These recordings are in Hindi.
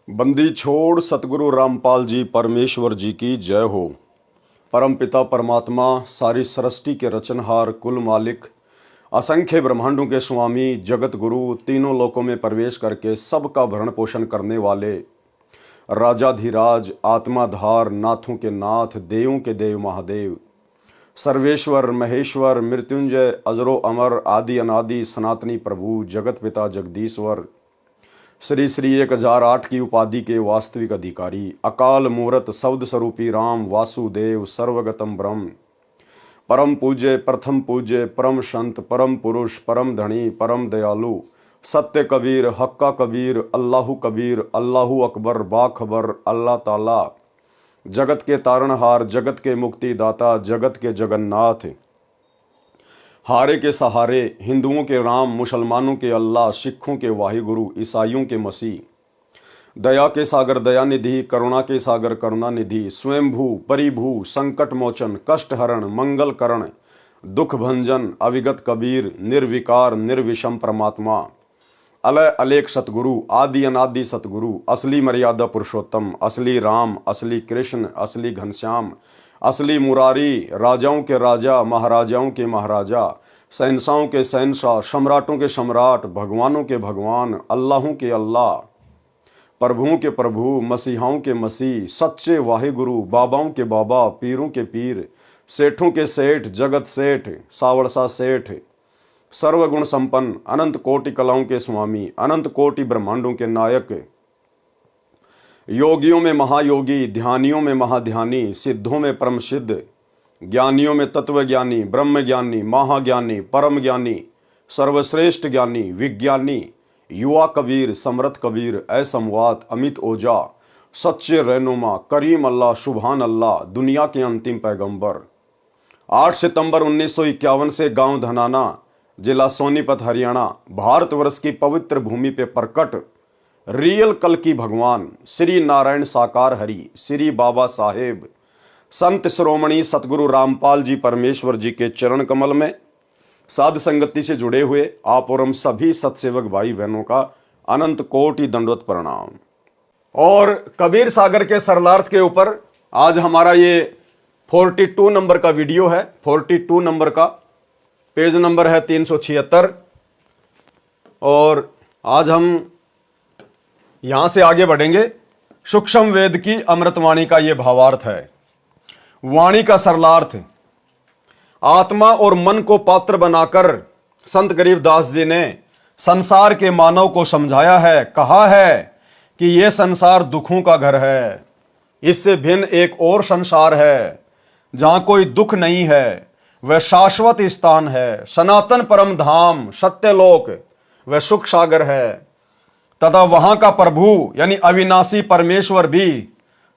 बंदी छोड़ सतगुरु रामपाल जी परमेश्वर जी की जय हो। परम पिता परमात्मा सारी सृष्टि के रचनहार कुल मालिक असंख्य ब्रह्मांडों के स्वामी जगत गुरु तीनों लोकों में प्रवेश करके सबका भरण पोषण करने वाले राजाधिराज आत्माधार नाथों के नाथ देवों के देव महादेव सर्वेश्वर महेश्वर मृत्युंजय अजरो अमर आदि अनादि सनातनी प्रभु जगत पिता जगदीश्वर श्री श्री 1008 की उपाधि के वास्तविक अधिकारी अकाल मूरत शब्द स्वरूपी राम वासुदेव सर्वगतम ब्रह्म परम पूज्य प्रथम पूज्य परम संत परम पुरुष परम धनी परम दयालु सत्य कबीर हक्का कबीर अल्लाहु कबीर अल्लाहु अकबर बाखबर अल्लाह ताला जगत के तारणहार जगत के मुक्तिदाता जगत के जगन्नाथ हारे के सहारे हिंदुओं के राम मुसलमानों के अल्लाह सिखों के वाहिगुरु ईसाइयों के मसीह दया के सागर दयानिधि करुणा के सागर करुणानिधि स्वयंभू परिभू संकट मोचन कष्ट हरण मंगल करण दुख भंजन अविगत कबीर निर्विकार निर्विषम परमात्मा अलय अलेख सतगुरु आदि अनादि सतगुरु असली मर्यादा पुरुषोत्तम असली राम असली कृष्ण असली घनश्याम असली मुरारी राजाओं के राजा महाराजाओं के महाराजा शहंशाहों के शहंशाह सम्राटों के सम्राट भगवानों के भगवान अल्लाहों के अल्लाह प्रभुओं के प्रभु मसीहाओं के मसीह सच्चे वाहिगुरु बाबाओं के बाबा पीरों के पीर सेठों के सेठ जगत सेठ सावड़सा सेठ सर्वगुण संपन्न अनंत कोटि कलाओं के स्वामी अनंत कोटि ब्रह्मांडों के नायक योगियों में महायोगी ध्यानियों में महाध्यानी सिद्धों में परम सिद्ध ज्ञानियों में तत्वज्ञानी ब्रह्म ज्ञानी महाज्ञानी परम ज्ञानी सर्वश्रेष्ठ ज्ञानी विज्ञानी युवा कबीर समरथ कबीर असमवात अमित ओजा सच्चे रहनुमा करीम अल्लाह सुभान अल्लाह दुनिया के अंतिम पैगंबर 8 सितंबर 1951 से गांव धनाना जिला सोनीपत हरियाणा भारतवर्ष की पवित्र भूमि पे प्रकट रियल कल की भगवान श्री नारायण साकार हरि श्री बाबा साहेब संत श्रोमणी सतगुरु रामपाल जी परमेश्वर जी के चरण कमल में साध संगति से जुड़े हुए आप और हम सभी सत्सेवक भाई बहनों का अनंत कोटि दंडवत प्रणाम। और कबीर सागर के सरलार्थ के ऊपर आज हमारा ये 42 नंबर का वीडियो है। 42 नंबर का पेज नंबर है 376 और आज हम यहां से आगे बढ़ेंगे। सूक्ष्म वेद की अमृतवाणी का यह भावार्थ है। वाणी का सरलार्थ आत्मा और मन को पात्र बनाकर संत गरीबदास जी ने संसार के मानव को समझाया है। कहा है कि यह संसार दुखों का घर है, इससे भिन्न एक और संसार है जहां कोई दुख नहीं है, वह शाश्वत स्थान है, सनातन परम धाम सत्यलोक वह सुख सागर है तथा वहां का प्रभु यानी अविनाशी परमेश्वर भी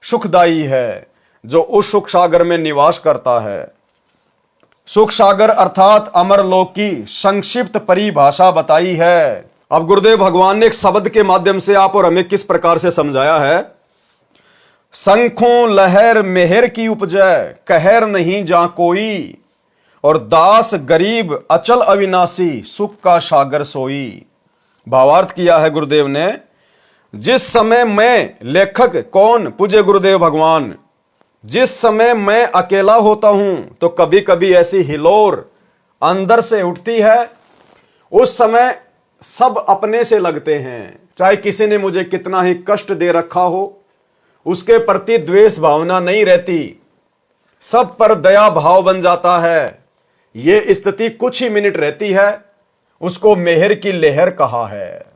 सुखदायी है जो उस सुख सागर में निवास करता है। सुख सागर अर्थात अमरलोक की संक्षिप्त परिभाषा बताई है। अब गुरुदेव भगवान ने एक शब्द के माध्यम से आप और हमें किस प्रकार से समझाया है। शंखों लहर मेहर की उपजय कहर नहीं जा कोई और दास गरीब अचल अविनाशी सुख का सागर सोई। भावार्थ किया है गुरुदेव ने, जिस समय मैं लेखक कौन पूज्य गुरुदेव भगवान, जिस समय मैं अकेला होता हूं तो कभी कभी ऐसी हिलोर अंदर से उठती है, उस समय सब अपने से लगते हैं। चाहे किसी ने मुझे कितना ही कष्ट दे रखा हो, उसके प्रति द्वेष भावना नहीं रहती, सब पर दया भाव बन जाता है। यह स्थिति कुछ ही मिनट रहती है, उसको मेहर की लहर कहा है।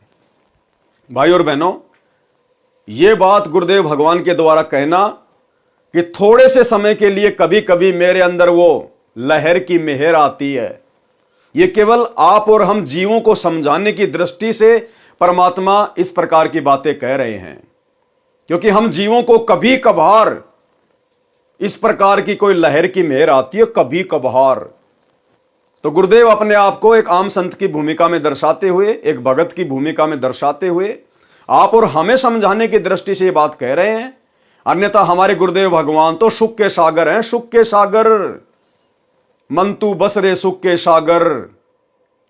भाई और बहनों, यह बात गुरुदेव भगवान के द्वारा कहना कि थोड़े से समय के लिए कभी कभी मेरे अंदर वो लहर की मेहर आती है, यह केवल आप और हम जीवों को समझाने की दृष्टि से परमात्मा इस प्रकार की बातें कह रहे हैं, क्योंकि हम जीवों को कभी कभार इस प्रकार की कोई लहर की मेहर आती है, कभी कभार। तो गुरुदेव अपने आप को एक आम संत की भूमिका में दर्शाते हुए, एक भगत की भूमिका में दर्शाते हुए आप और हमें समझाने की दृष्टि से ये बात कह रहे हैं। अन्यथा हमारे गुरुदेव भगवान तो सुख के सागर हैं, सुख के सागर। मंतु बसरे सुख के सागर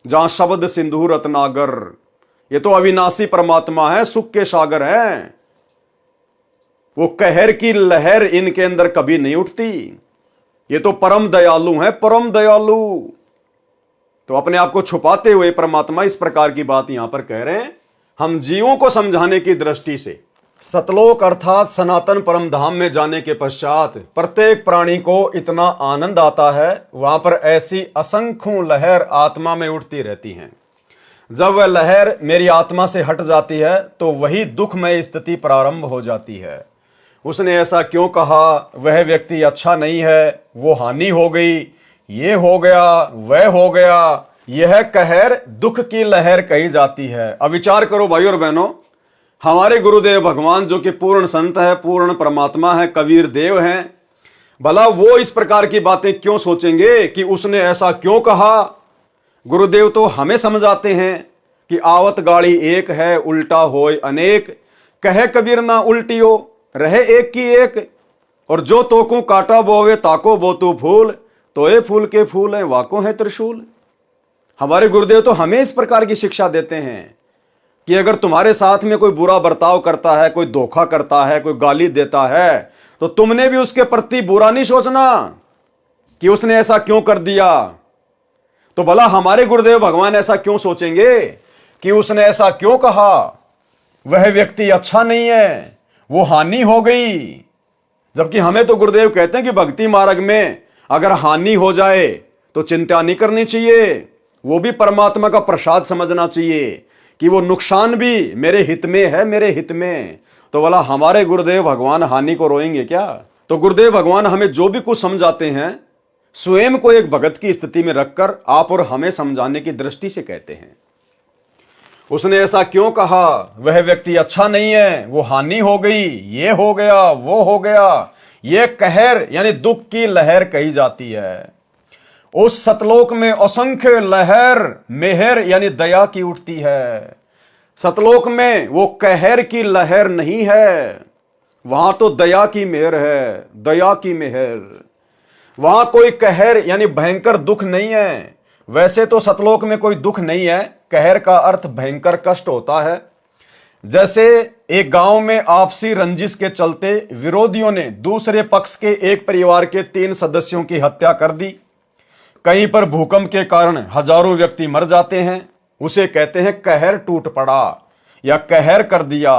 जहां शब्द सिंधु रत्नागर। ये तो अविनाशी परमात्मा है, सुख के सागर हैं। वो कहर की लहर इनके अंदर कभी नहीं उठती। ये तो परम दयालु हैं, परम दयालु। तो अपने आप को छुपाते हुए परमात्मा इस प्रकार की बात यहां पर कह रहे हैं, हम जीवों को समझाने की दृष्टि से। सतलोक अर्थात सनातन परम धाम में जाने के पश्चात प्रत्येक प्राणी को इतना आनंद आता है, वहां पर ऐसी असंख्यों लहर आत्मा में उठती रहती हैं। जब वह लहर मेरी आत्मा से हट जाती है तो वही दुखमय स्थिति प्रारंभ हो जाती है। उसने ऐसा क्यों कहा, वह व्यक्ति अच्छा नहीं है, वो हानि हो गई, ये हो गया, वह हो गया, यह कहर दुख की लहर कही जाती है। अब विचार करो भाई और बहनों, हमारे गुरुदेव भगवान जो कि पूर्ण संत है, पूर्ण परमात्मा है, कबीर देव हैं, भला वो इस प्रकार की बातें क्यों सोचेंगे कि उसने ऐसा क्यों कहा। गुरुदेव तो हमें समझाते हैं कि आवत गाड़ी एक है, उल्टा होय अनेक, कहे कबीर ना उल्टियो, रहे एक की एक। और जो तोकू काटा बोवे ताको बोतू फूल, तो ये फूल के फूल है वाको है त्रिशूल। हमारे गुरुदेव तो हमें इस प्रकार की शिक्षा देते हैं कि अगर तुम्हारे साथ में कोई बुरा बर्ताव करता है, कोई धोखा करता है, कोई गाली देता है, तो तुमने भी उसके प्रति बुरा नहीं सोचना कि उसने ऐसा क्यों कर दिया। तो भला हमारे गुरुदेव भगवान ऐसा क्यों सोचेंगे कि उसने ऐसा क्यों कहा, वह व्यक्ति अच्छा नहीं है, वो हानि हो गई। जबकि हमें तो गुरुदेव कहते हैं कि भक्ति मार्ग में अगर हानि हो जाए तो चिंता नहीं करनी चाहिए, वो भी परमात्मा का प्रसाद समझना चाहिए कि वो नुकसान भी मेरे हित में है, मेरे हित में। तो भला हमारे गुरुदेव भगवान हानि को रोएंगे क्या। तो गुरुदेव भगवान हमें जो भी कुछ समझाते हैं स्वयं को एक भगत की स्थिति में रखकर आप और हमें समझाने की दृष्टि से कहते हैं। उसने ऐसा क्यों कहा, वह व्यक्ति अच्छा नहीं है, वो हानि हो गई, ये हो गया, वो हो गया, ये कहर यानी दुख की लहर कही जाती है। उस सतलोक में असंख्य लहर मेहर यानी दया की उठती है। सतलोक में वो कहर की लहर नहीं है, वहां तो दया की मेहर है, दया की मेहर। वहां कोई कहर यानी भयंकर दुख नहीं है। वैसे तो सतलोक में कोई दुख नहीं है, कहर का अर्थ भयंकर कष्ट होता है। जैसे एक गांव में आपसी रंजिश के चलते विरोधियों ने दूसरे पक्ष के एक परिवार के 3 सदस्यों की हत्या कर दी। कहीं पर भूकंप के कारण हजारों व्यक्ति मर जाते हैं, उसे कहते हैं कहर टूट पड़ा या कहर कर दिया।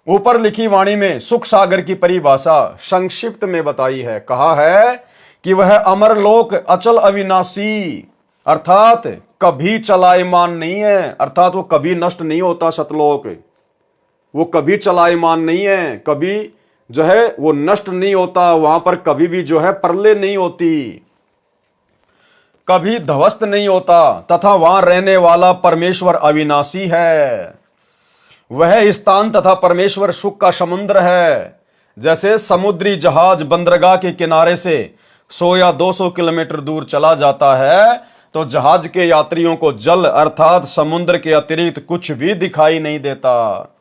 ऊपर लिखी वाणी में सुख सागर की परिभाषा संक्षिप्त में बताई है। कहा है कि वह अमर लोक अचल अविनाशी, अर्थात कभी चलायमान नहीं है, अर्थात वो कभी नष्ट नहीं होता। सतलोक वो कभी चलायमान नहीं है, कभी जो है वो नष्ट नहीं होता। वहां पर कभी भी जो है प्रलय नहीं होती, कभी ध्वस्त नहीं होता, तथा वहां रहने वाला परमेश्वर अविनाशी है। वह स्थान तथा परमेश्वर सुख का समुद्र है। जैसे समुद्री जहाज बंदरगाह के किनारे से 100 या 200 किलोमीटर दूर चला जाता है तो जहाज के यात्रियों को जल अर्थात समुद्र के अतिरिक्त कुछ भी दिखाई नहीं देता,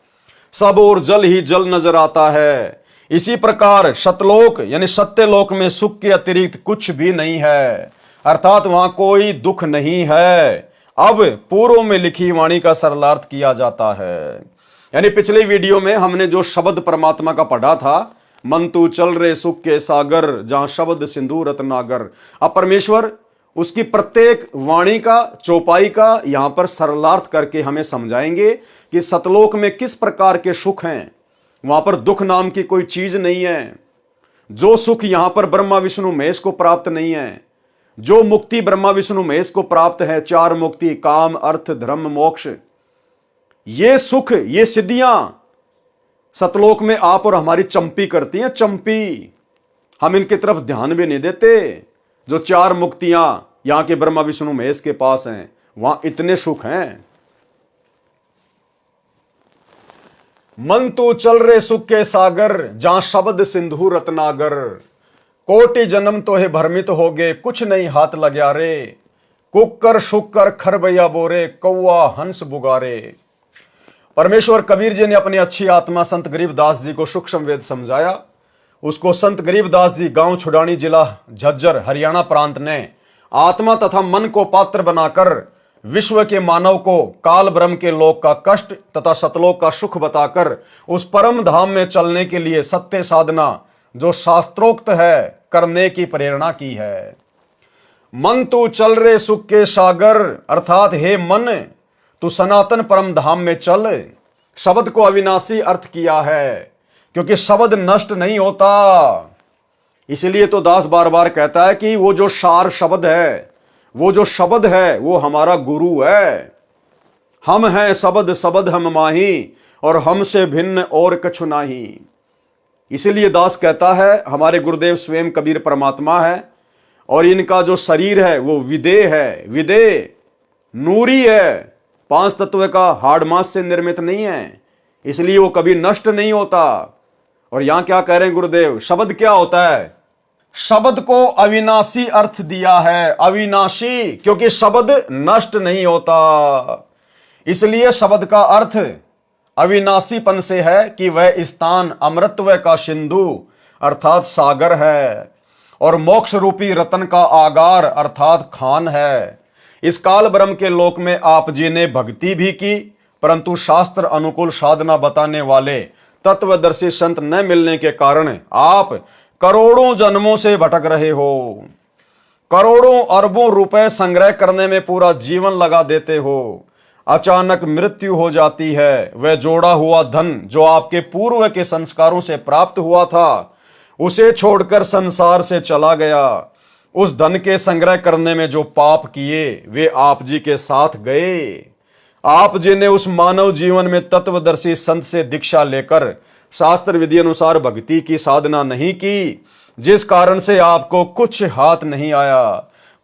सब और जल ही जल नजर आता है। इसी प्रकार सतलोक यानी सत्यलोक में सुख के अतिरिक्त कुछ भी नहीं है, अर्थात वहां कोई दुख नहीं है। अब पूर्व में लिखी वाणी का सरलार्थ किया जाता है। यानी पिछले वीडियो में हमने जो शब्द परमात्मा का पढ़ा था, मन तू चल रे सुख के सागर जहां शब्द सिंधु रत्नागर। अब परमेश्वर उसकी प्रत्येक वाणी का चौपाई का यहां पर सरलार्थ करके हमें समझाएंगे कि सतलोक में किस प्रकार के सुख हैं। वहां पर दुख नाम की कोई चीज नहीं है। जो सुख यहां पर ब्रह्मा विष्णु महेश को प्राप्त नहीं है, जो मुक्ति ब्रह्मा विष्णु महेश को प्राप्त है, 4 मुक्ति काम अर्थ धर्म मोक्ष, ये सुख ये सिद्धियां सतलोक में आप और हमारी चंपी करती हैं। चंपी हम इनकी तरफ ध्यान भी नहीं देते। जो 4 मुक्तियां यहां के ब्रह्मा विष्णु महेश के पास हैं, वहां इतने सुख हैं। मन तू चल रे सुख के सागर जहां शब्द सिंधु रत्नागर। कोटि जन्म तो है भ्रमित हो गए कुछ नहीं हाथ लग्या रे। कुकर शुकर खरबैया बोरे कौआ हंस बुगारे। परमेश्वर कबीर जी ने अपनी अच्छी आत्मा संत गरीबदास जी को सूक्ष्म वेद समझाया। उसको संत गरीबदास जी गांव छुड़ानी जिला झज्जर हरियाणा प्रांत ने आत्मा तथा मन को पात्र बनाकर विश्व के मानव को काल ब्रह्म के लोक का कष्ट तथा सतलोक का सुख बताकर उस परम धाम में चलने के लिए सत्य साधना जो शास्त्रोक्त है करने की प्रेरणा की है। मन तू चल रे सुख के सागर, अर्थात हे मन तू सनातन परम धाम में चल। शब्द को अविनाशी अर्थ किया है क्योंकि शब्द नष्ट नहीं होता। इसलिए तो दास बार बार कहता है कि वो जो सार शब्द है, वो जो शब्द है वो हमारा गुरु है। हम हैं शब्द शब्द हम माही, और हमसे भिन्न और कछु नाही। इसीलिए दास कहता है हमारे गुरुदेव स्वयं कबीर परमात्मा है, और इनका जो शरीर है वो विदेह है। विदेह नूरी है, 5 तत्व का हाड़ मांस से निर्मित नहीं है, इसलिए वो कभी नष्ट नहीं होता। और यहां क्या कह रहे हैं गुरुदेव, शब्द क्या होता है? शब्द को अविनाशी अर्थ दिया है। अविनाशी क्योंकि शब्द नष्ट नहीं होता, इसलिए शब्द का अर्थ अविनाशीपन से है कि वह स्थान अमृतत्व का सिंधु अर्थात सागर है, और मोक्ष रूपी रतन का आगार अर्थात खान है। इस काल ब्रह्म के लोक में आप जी ने भक्ति भी की, परंतु शास्त्र अनुकूल साधना बताने वाले तत्वदर्शी संत न मिलने के कारण आप करोड़ों जन्मों से भटक रहे हो। करोड़ों अरबों रुपए संग्रह करने में पूरा जीवन लगा देते हो। अचानक मृत्यु हो जाती है। वह जोड़ा हुआ धन जो आपके पूर्व के संस्कारों से प्राप्त हुआ था, उसे छोड़कर संसार से चला गया। उस धन के संग्रह करने में जो पाप किए वे आप जी के साथ गए। आप जी ने उस मानव जीवन में तत्वदर्शी संत से दीक्षा लेकर शास्त्र विधि अनुसार भक्ति की साधना नहीं की, जिस कारण से आपको कुछ हाथ नहीं आया।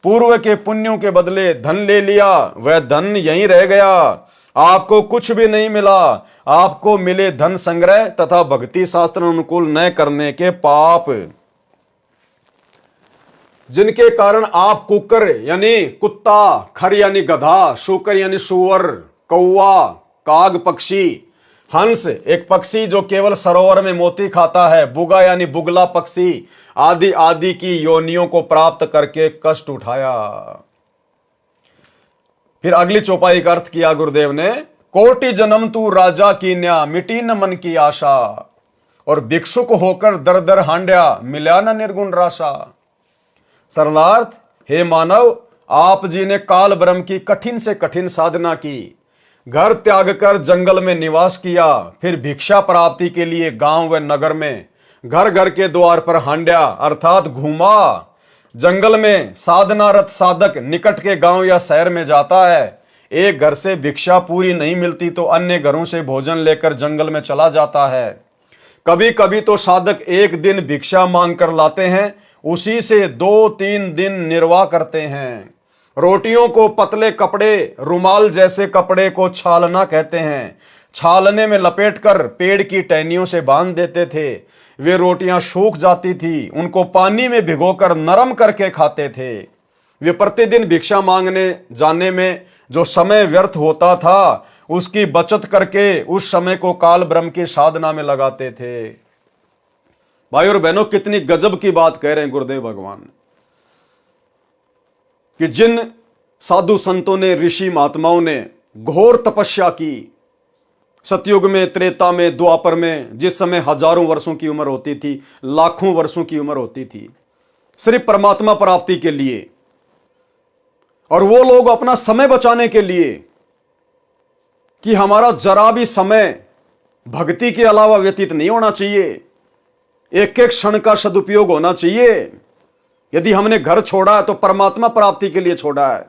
पूर्व के पुण्यों के बदले धन ले लिया, वह धन यहीं रह गया, आपको कुछ भी नहीं मिला। आपको मिले धन संग्रह तथा भक्ति शास्त्र अनुकूल न करने के पाप, जिनके कारण आप कुकर यानी कुत्ता, खर यानी गधा, शुकर यानी सुअर, कौवा, काग पक्षी, हंस एक पक्षी जो केवल सरोवर में मोती खाता है, बुगा यानी बुगला पक्षी आदि आदि की योनियों को प्राप्त करके कष्ट उठाया। फिर अगली चौपाई का अर्थ किया गुरुदेव ने, कोटि जन्म तू राजा कीन्या मिटी न मन की आशा, और भिक्षुक होकर दर दर हांड्या मिला न निर्गुण राशा। सरलार्थ, हे मानव, आप जी ने काल ब्रह्म की कठिन से कठिन साधना की, घर त्याग कर जंगल में निवास किया, फिर भिक्षा प्राप्ति के लिए गांव व नगर में घर घर के द्वार पर हांड्या अर्थात घूमा। जंगल में साधनारत साधक निकट के गांव या शहर में जाता है। एक घर से भिक्षा पूरी नहीं मिलती तो अन्य घरों से भोजन लेकर जंगल में चला जाता है। कभी कभी तो साधक एक दिन भिक्षा मांग कर लाते हैं, उसी से 2-3 दिन निर्वाह करते हैं। रोटियों को पतले कपड़े, रुमाल जैसे कपड़े को छालना कहते हैं। छालने में लपेटकर पेड़ की टहनियों से बांध देते थे। वे रोटियां सूख जाती थी, उनको पानी में भिगोकर नरम करके खाते थे। वे प्रतिदिन भिक्षा मांगने जाने में जो समय व्यर्थ होता था, उसकी बचत करके उस समय को काल ब्रह्म की साधना में लगाते थे। भाई और बहनों, कितनी गजब की बात कह रहे हैं गुरुदेव भगवान कि जिन साधु संतों ने, ऋषि महात्माओं ने घोर तपस्या की, सतयुग में, त्रेता में, द्वापर में, जिस समय हजारों वर्षों की उम्र होती थी, लाखों वर्षों की उम्र होती थी, सिर्फ परमात्मा प्राप्ति के लिए, और वो लोग अपना समय बचाने के लिए कि हमारा जरा भी समय भक्ति के अलावा व्यतीत नहीं होना चाहिए, एक एक क्षण का सदुपयोग होना चाहिए। यदि हमने घर छोड़ा है तो परमात्मा प्राप्ति के लिए छोड़ा है।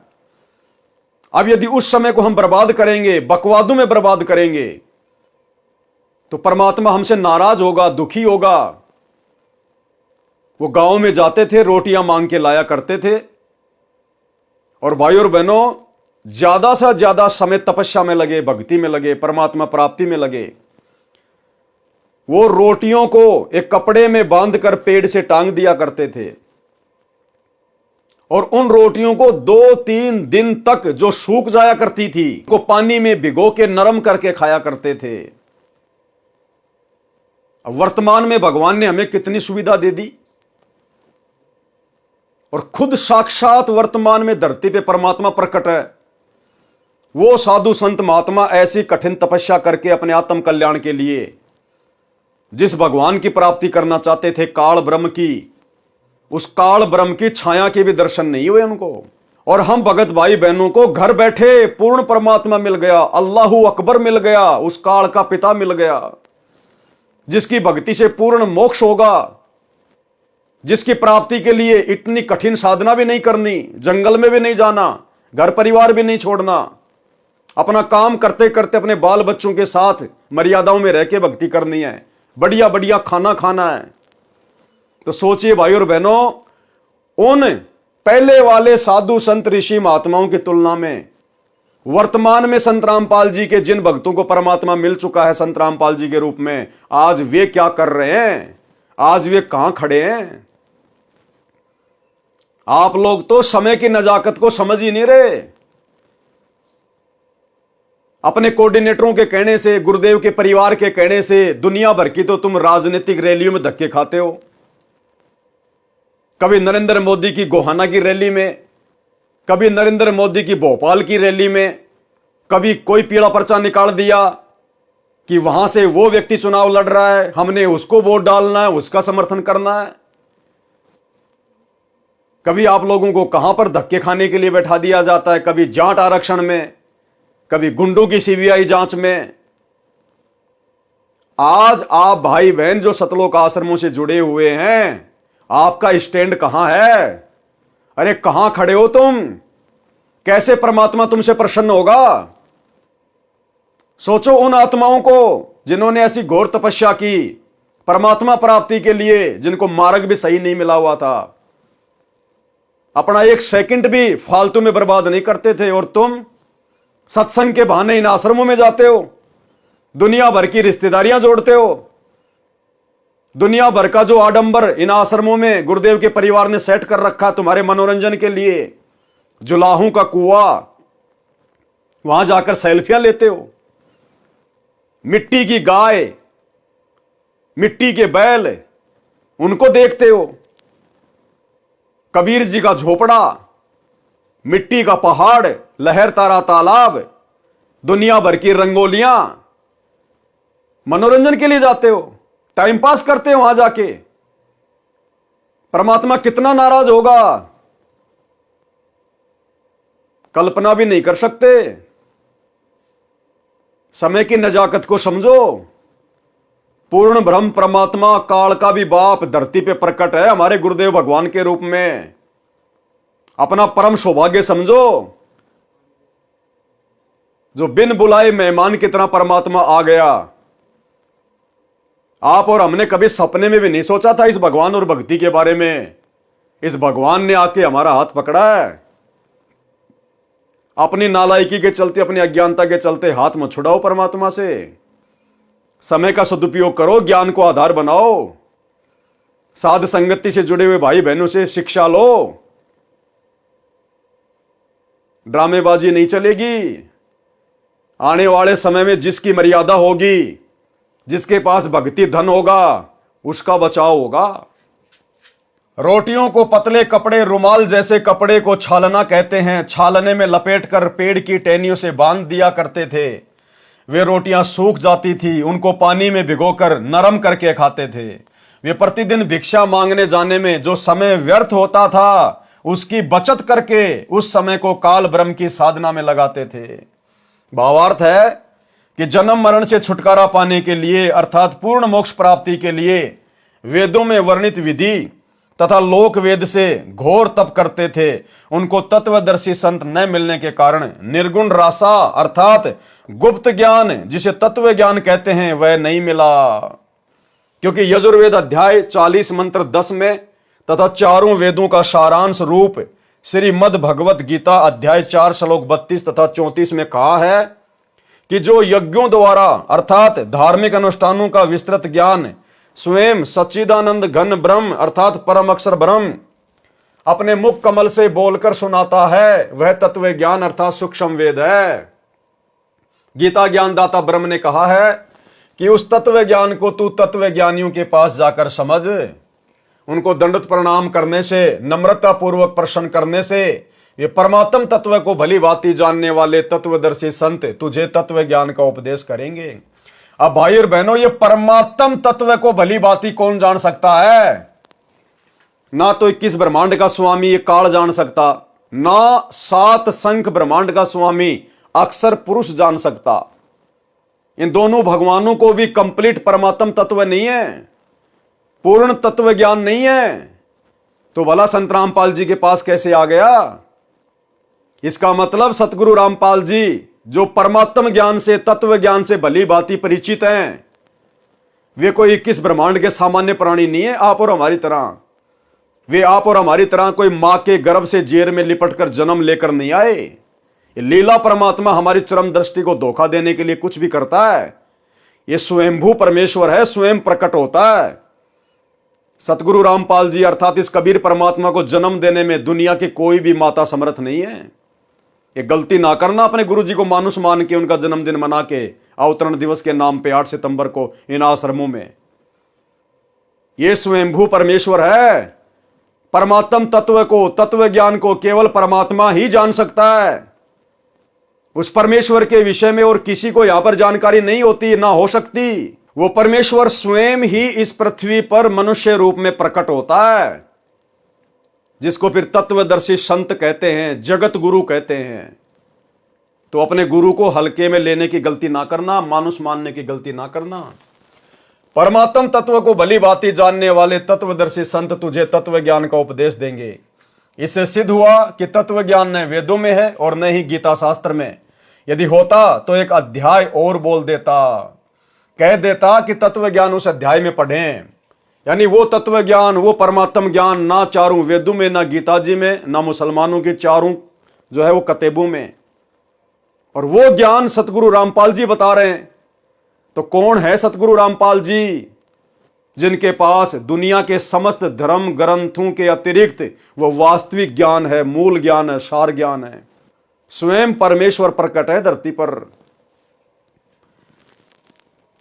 अब यदि उस समय को हम बर्बाद करेंगे, बकवादों में बर्बाद करेंगे, तो परमात्मा हमसे नाराज होगा, दुखी होगा। वो गांव में जाते थे, रोटियां मांग के लाया करते थे, और भाई और बहनों, ज्यादा से ज्यादा समय तपस्या में लगे, भक्ति में लगे, परमात्मा प्राप्ति में लगे। वो रोटियों को एक कपड़े में बांधकर पेड़ से टांग दिया करते थे, और उन रोटियों को 2-3 दिन तक जो सूख जाया करती थी को पानी में भिगो के नरम करके खाया करते थे। अब वर्तमान में भगवान ने हमें कितनी सुविधा दे दी, और खुद साक्षात वर्तमान में धरती पे परमात्मा प्रकट है। वो साधु संत महात्मा ऐसी कठिन तपस्या करके अपने आत्म कल्याण के लिए जिस भगवान की प्राप्ति करना चाहते थे, काल ब्रह्म की, उस काल ब्रह्म की छाया के भी दर्शन नहीं हुए उनको। और हम भगत भाई बहनों को घर बैठे पूर्ण परमात्मा मिल गया, अल्लाहू अकबर मिल गया, उस काल का पिता मिल गया, जिसकी भक्ति से पूर्ण मोक्ष होगा, जिसकी प्राप्ति के लिए इतनी कठिन साधना भी नहीं करनी, जंगल में भी नहीं जाना, घर परिवार भी नहीं छोड़ना, अपना काम करते करते अपने बाल बच्चों के साथ मर्यादाओं में रह के भक्ति करनी है, बढ़िया बढ़िया खाना खाना है। तो सोचिए भाई और बहनों, उन पहले वाले साधु संत ऋषि महात्माओं की तुलना में वर्तमान में संत रामपाल जी के जिन भक्तों को परमात्मा मिल चुका है संत रामपाल जी के रूप में, आज वे क्या कर रहे हैं, आज वे कहां खड़े हैं। आप लोग तो समय की नजाकत को समझ ही नहीं रहे। अपने कोऑर्डिनेटरों के कहने से, गुरुदेव के परिवार के कहने से दुनिया भर की तो तुम राजनीतिक रैलियों में धक्के खाते हो। कभी नरेंद्र मोदी की गोहाना की रैली में, कभी नरेंद्र मोदी की भोपाल की रैली में, कभी कोई पीला पर्चा निकाल दिया कि वहां से वो व्यक्ति चुनाव लड़ रहा है, हमने उसको वोट डालना है, उसका समर्थन करना है। कभी आप लोगों को कहां पर धक्के खाने के लिए बैठा दिया जाता है, कभी जाट आरक्षण में, कभी गुंडों की सीबीआई जांच में। आज आप भाई बहन जो सतलोक आश्रमों से जुड़े हुए हैं, आपका स्टैंड कहां है? अरे कहां खड़े हो तुम? कैसे परमात्मा तुमसे प्रसन्न होगा? सोचो उन आत्माओं को जिन्होंने ऐसी घोर तपस्या की परमात्मा प्राप्ति के लिए, जिनको मार्ग भी सही नहीं मिला हुआ था, अपना एक सेकंड भी फालतू में बर्बाद नहीं करते थे। और तुम सत्संग के बहाने इन आश्रमों में जाते हो, दुनिया भर की रिश्तेदारियां जोड़ते हो, दुनिया भर का जो आडंबर इन आश्रमों में गुरुदेव के परिवार ने सेट कर रखा तुम्हारे मनोरंजन के लिए, जुलाहों का कुआं, वहां जाकर सेल्फियां लेते हो। मिट्टी की गाय, मिट्टी के बैल, उनको देखते हो। कबीर जी का झोपड़ा, मिट्टी का पहाड़, लहर तारा तालाब, दुनिया भर की रंगोलियां, मनोरंजन के लिए जाते हो, टाइम पास करते हो वहां जाके। परमात्मा कितना नाराज होगा, कल्पना भी नहीं कर सकते। समय की नजाकत को समझो। पूर्ण ब्रह्म परमात्मा काल का भी बाप धरती पे प्रकट है हमारे गुरुदेव भगवान के रूप में। अपना परम सौभाग्य समझो, जो बिन बुलाए मेहमान की तरह परमात्मा आ गया। आप और हमने कभी सपने में भी नहीं सोचा था इस भगवान और भक्ति के बारे में। इस भगवान ने आके हमारा हाथ पकड़ा है। अपनी नालायकी के चलते, अपनी अज्ञानता के चलते हाथ मत छुड़ाओ परमात्मा से। समय का सदुपयोग करो, ज्ञान को आधार बनाओ, साध संगति से जुड़े हुए भाई बहनों से शिक्षा लो। ड्रामेबाजी नहीं चलेगी। आने वाले समय में जिसकी मर्यादा होगी, जिसके पास भक्ति धन होगा, उसका बचाव होगा। रोटियों को पतले कपड़े, रुमाल जैसे कपड़े को छालना कहते हैं। छालने में लपेटकर पेड़ की टहनियों से बांध दिया करते थे। वे रोटियां सूख जाती थी, उनको पानी में भिगोकर नरम करके खाते थे। वे प्रतिदिन भिक्षा मांगने जाने में जो समय व्यर्थ होता था, उसकी बचत करके उस समय को काल ब्रह्म की साधना में लगाते थे। भावार्थ है कि जन्म मरण से छुटकारा पाने के लिए, अर्थात पूर्ण मोक्ष प्राप्ति के लिए वेदों में वर्णित विधि तथा लोक वेद से घोर तप करते थे। उनको तत्वदर्शी संत न मिलने के कारण निर्गुण रासा अर्थात गुप्त ज्ञान, जिसे तत्व ज्ञान कहते हैं, वह नहीं मिला। क्योंकि यजुर्वेद अध्याय 40 मंत्र 10 में तथा चारों वेदों का सारांश रूप श्रीमद् भगवत गीता अध्याय 4 श्लोक 32 तथा 34 में कहा है कि जो यज्ञों द्वारा अर्थात धार्मिक अनुष्ठानों का विस्तृत ज्ञान स्वयं सच्चिदानंद घन ब्रह्म अर्थात परम अक्षर ब्रह्म अपने मुख कमल से बोलकर सुनाता है, वह तत्व ज्ञान अर्थात सूक्ष्म वेद है। गीता ज्ञानदाता ब्रह्म ने कहा है कि उस तत्व ज्ञान को तू तत्व ज्ञानियों के पास जाकर समझ। उनको दंडवत प्रणाम करने से, नम्रता पूर्वक प्रश्न करने से, ये परमात्म तत्व को भली भांति जानने वाले तत्वदर्शी संत तुझे तत्व ज्ञान का उपदेश करेंगे। अब भाई और बहनों, ये परमात्म तत्व को भली भांति कौन जान सकता है? ना तो 21 ब्रह्मांड का स्वामी ये काल जान सकता, ना 7 संख ब्रह्मांड का स्वामी अक्षर पुरुष जान सकता। इन दोनों भगवानों को भी कंप्लीट परमात्म तत्व नहीं है, पूर्ण तत्व ज्ञान नहीं है, तो भला संत रामपाल जी के पास कैसे आ गया? इसका मतलब सतगुरु रामपाल जी जो परमात्म ज्ञान से, तत्व ज्ञान से भली भांति परिचित हैं, वे कोई 21 ब्रह्मांड के सामान्य प्राणी नहीं है आप और हमारी तरह। वे आप और हमारी तरह कोई मां के गर्भ से जेर में लिपटकर जन्म लेकर नहीं आए। ये लीला परमात्मा हमारी चरम दृष्टि को धोखा देने के लिए कुछ भी करता है। ये स्वयंभू परमेश्वर है, स्वयं प्रकट होता है। सतगुरु रामपाल जी अर्थात इस कबीर परमात्मा को जन्म देने में दुनिया की कोई भी माता समर्थ नहीं है। ये गलती ना करना अपने गुरु जी को मानुष मान के उनका जन्मदिन मना के अवतरण दिवस के नाम पे 8 सितंबर को इन आश्रमों में। ये स्वयंभू परमेश्वर है। परमात्म तत्व को, तत्व ज्ञान को केवल परमात्मा ही जान सकता है। उस परमेश्वर के विषय में और किसी को यहां पर जानकारी नहीं होती, ना हो सकती। वो परमेश्वर स्वयं ही इस पृथ्वी पर मनुष्य रूप में प्रकट होता है, जिसको फिर तत्वदर्शी संत कहते हैं, जगत गुरु कहते हैं। तो अपने गुरु को हल्के में लेने की गलती ना करना, मानुष मानने की गलती ना करना। परमात्म तत्व को भली भांति जानने वाले तत्वदर्शी संत तुझे तत्व ज्ञान का उपदेश देंगे। इससे सिद्ध हुआ कि तत्व ज्ञान न वेदों में है और न ही गीता शास्त्र में। यदि होता तो एक अध्याय और बोल देता, कह देता कि तत्व ज्ञान उस अध्याय में पढ़ें। यानी वो तत्व ज्ञान, वो परमात्म ज्ञान ना चारों वेदों में, ना गीता जी में, ना मुसलमानों की चारों जो है वो कतेबों में। और वो ज्ञान सतगुरु रामपाल जी बता रहे हैं। तो कौन है सतगुरु रामपाल जी, जिनके पास दुनिया के समस्त धर्म ग्रंथों के अतिरिक्त वो वास्तविक ज्ञान है, मूल ज्ञान है, सार ज्ञान है। स्वयं परमेश्वर प्रकट है धरती पर।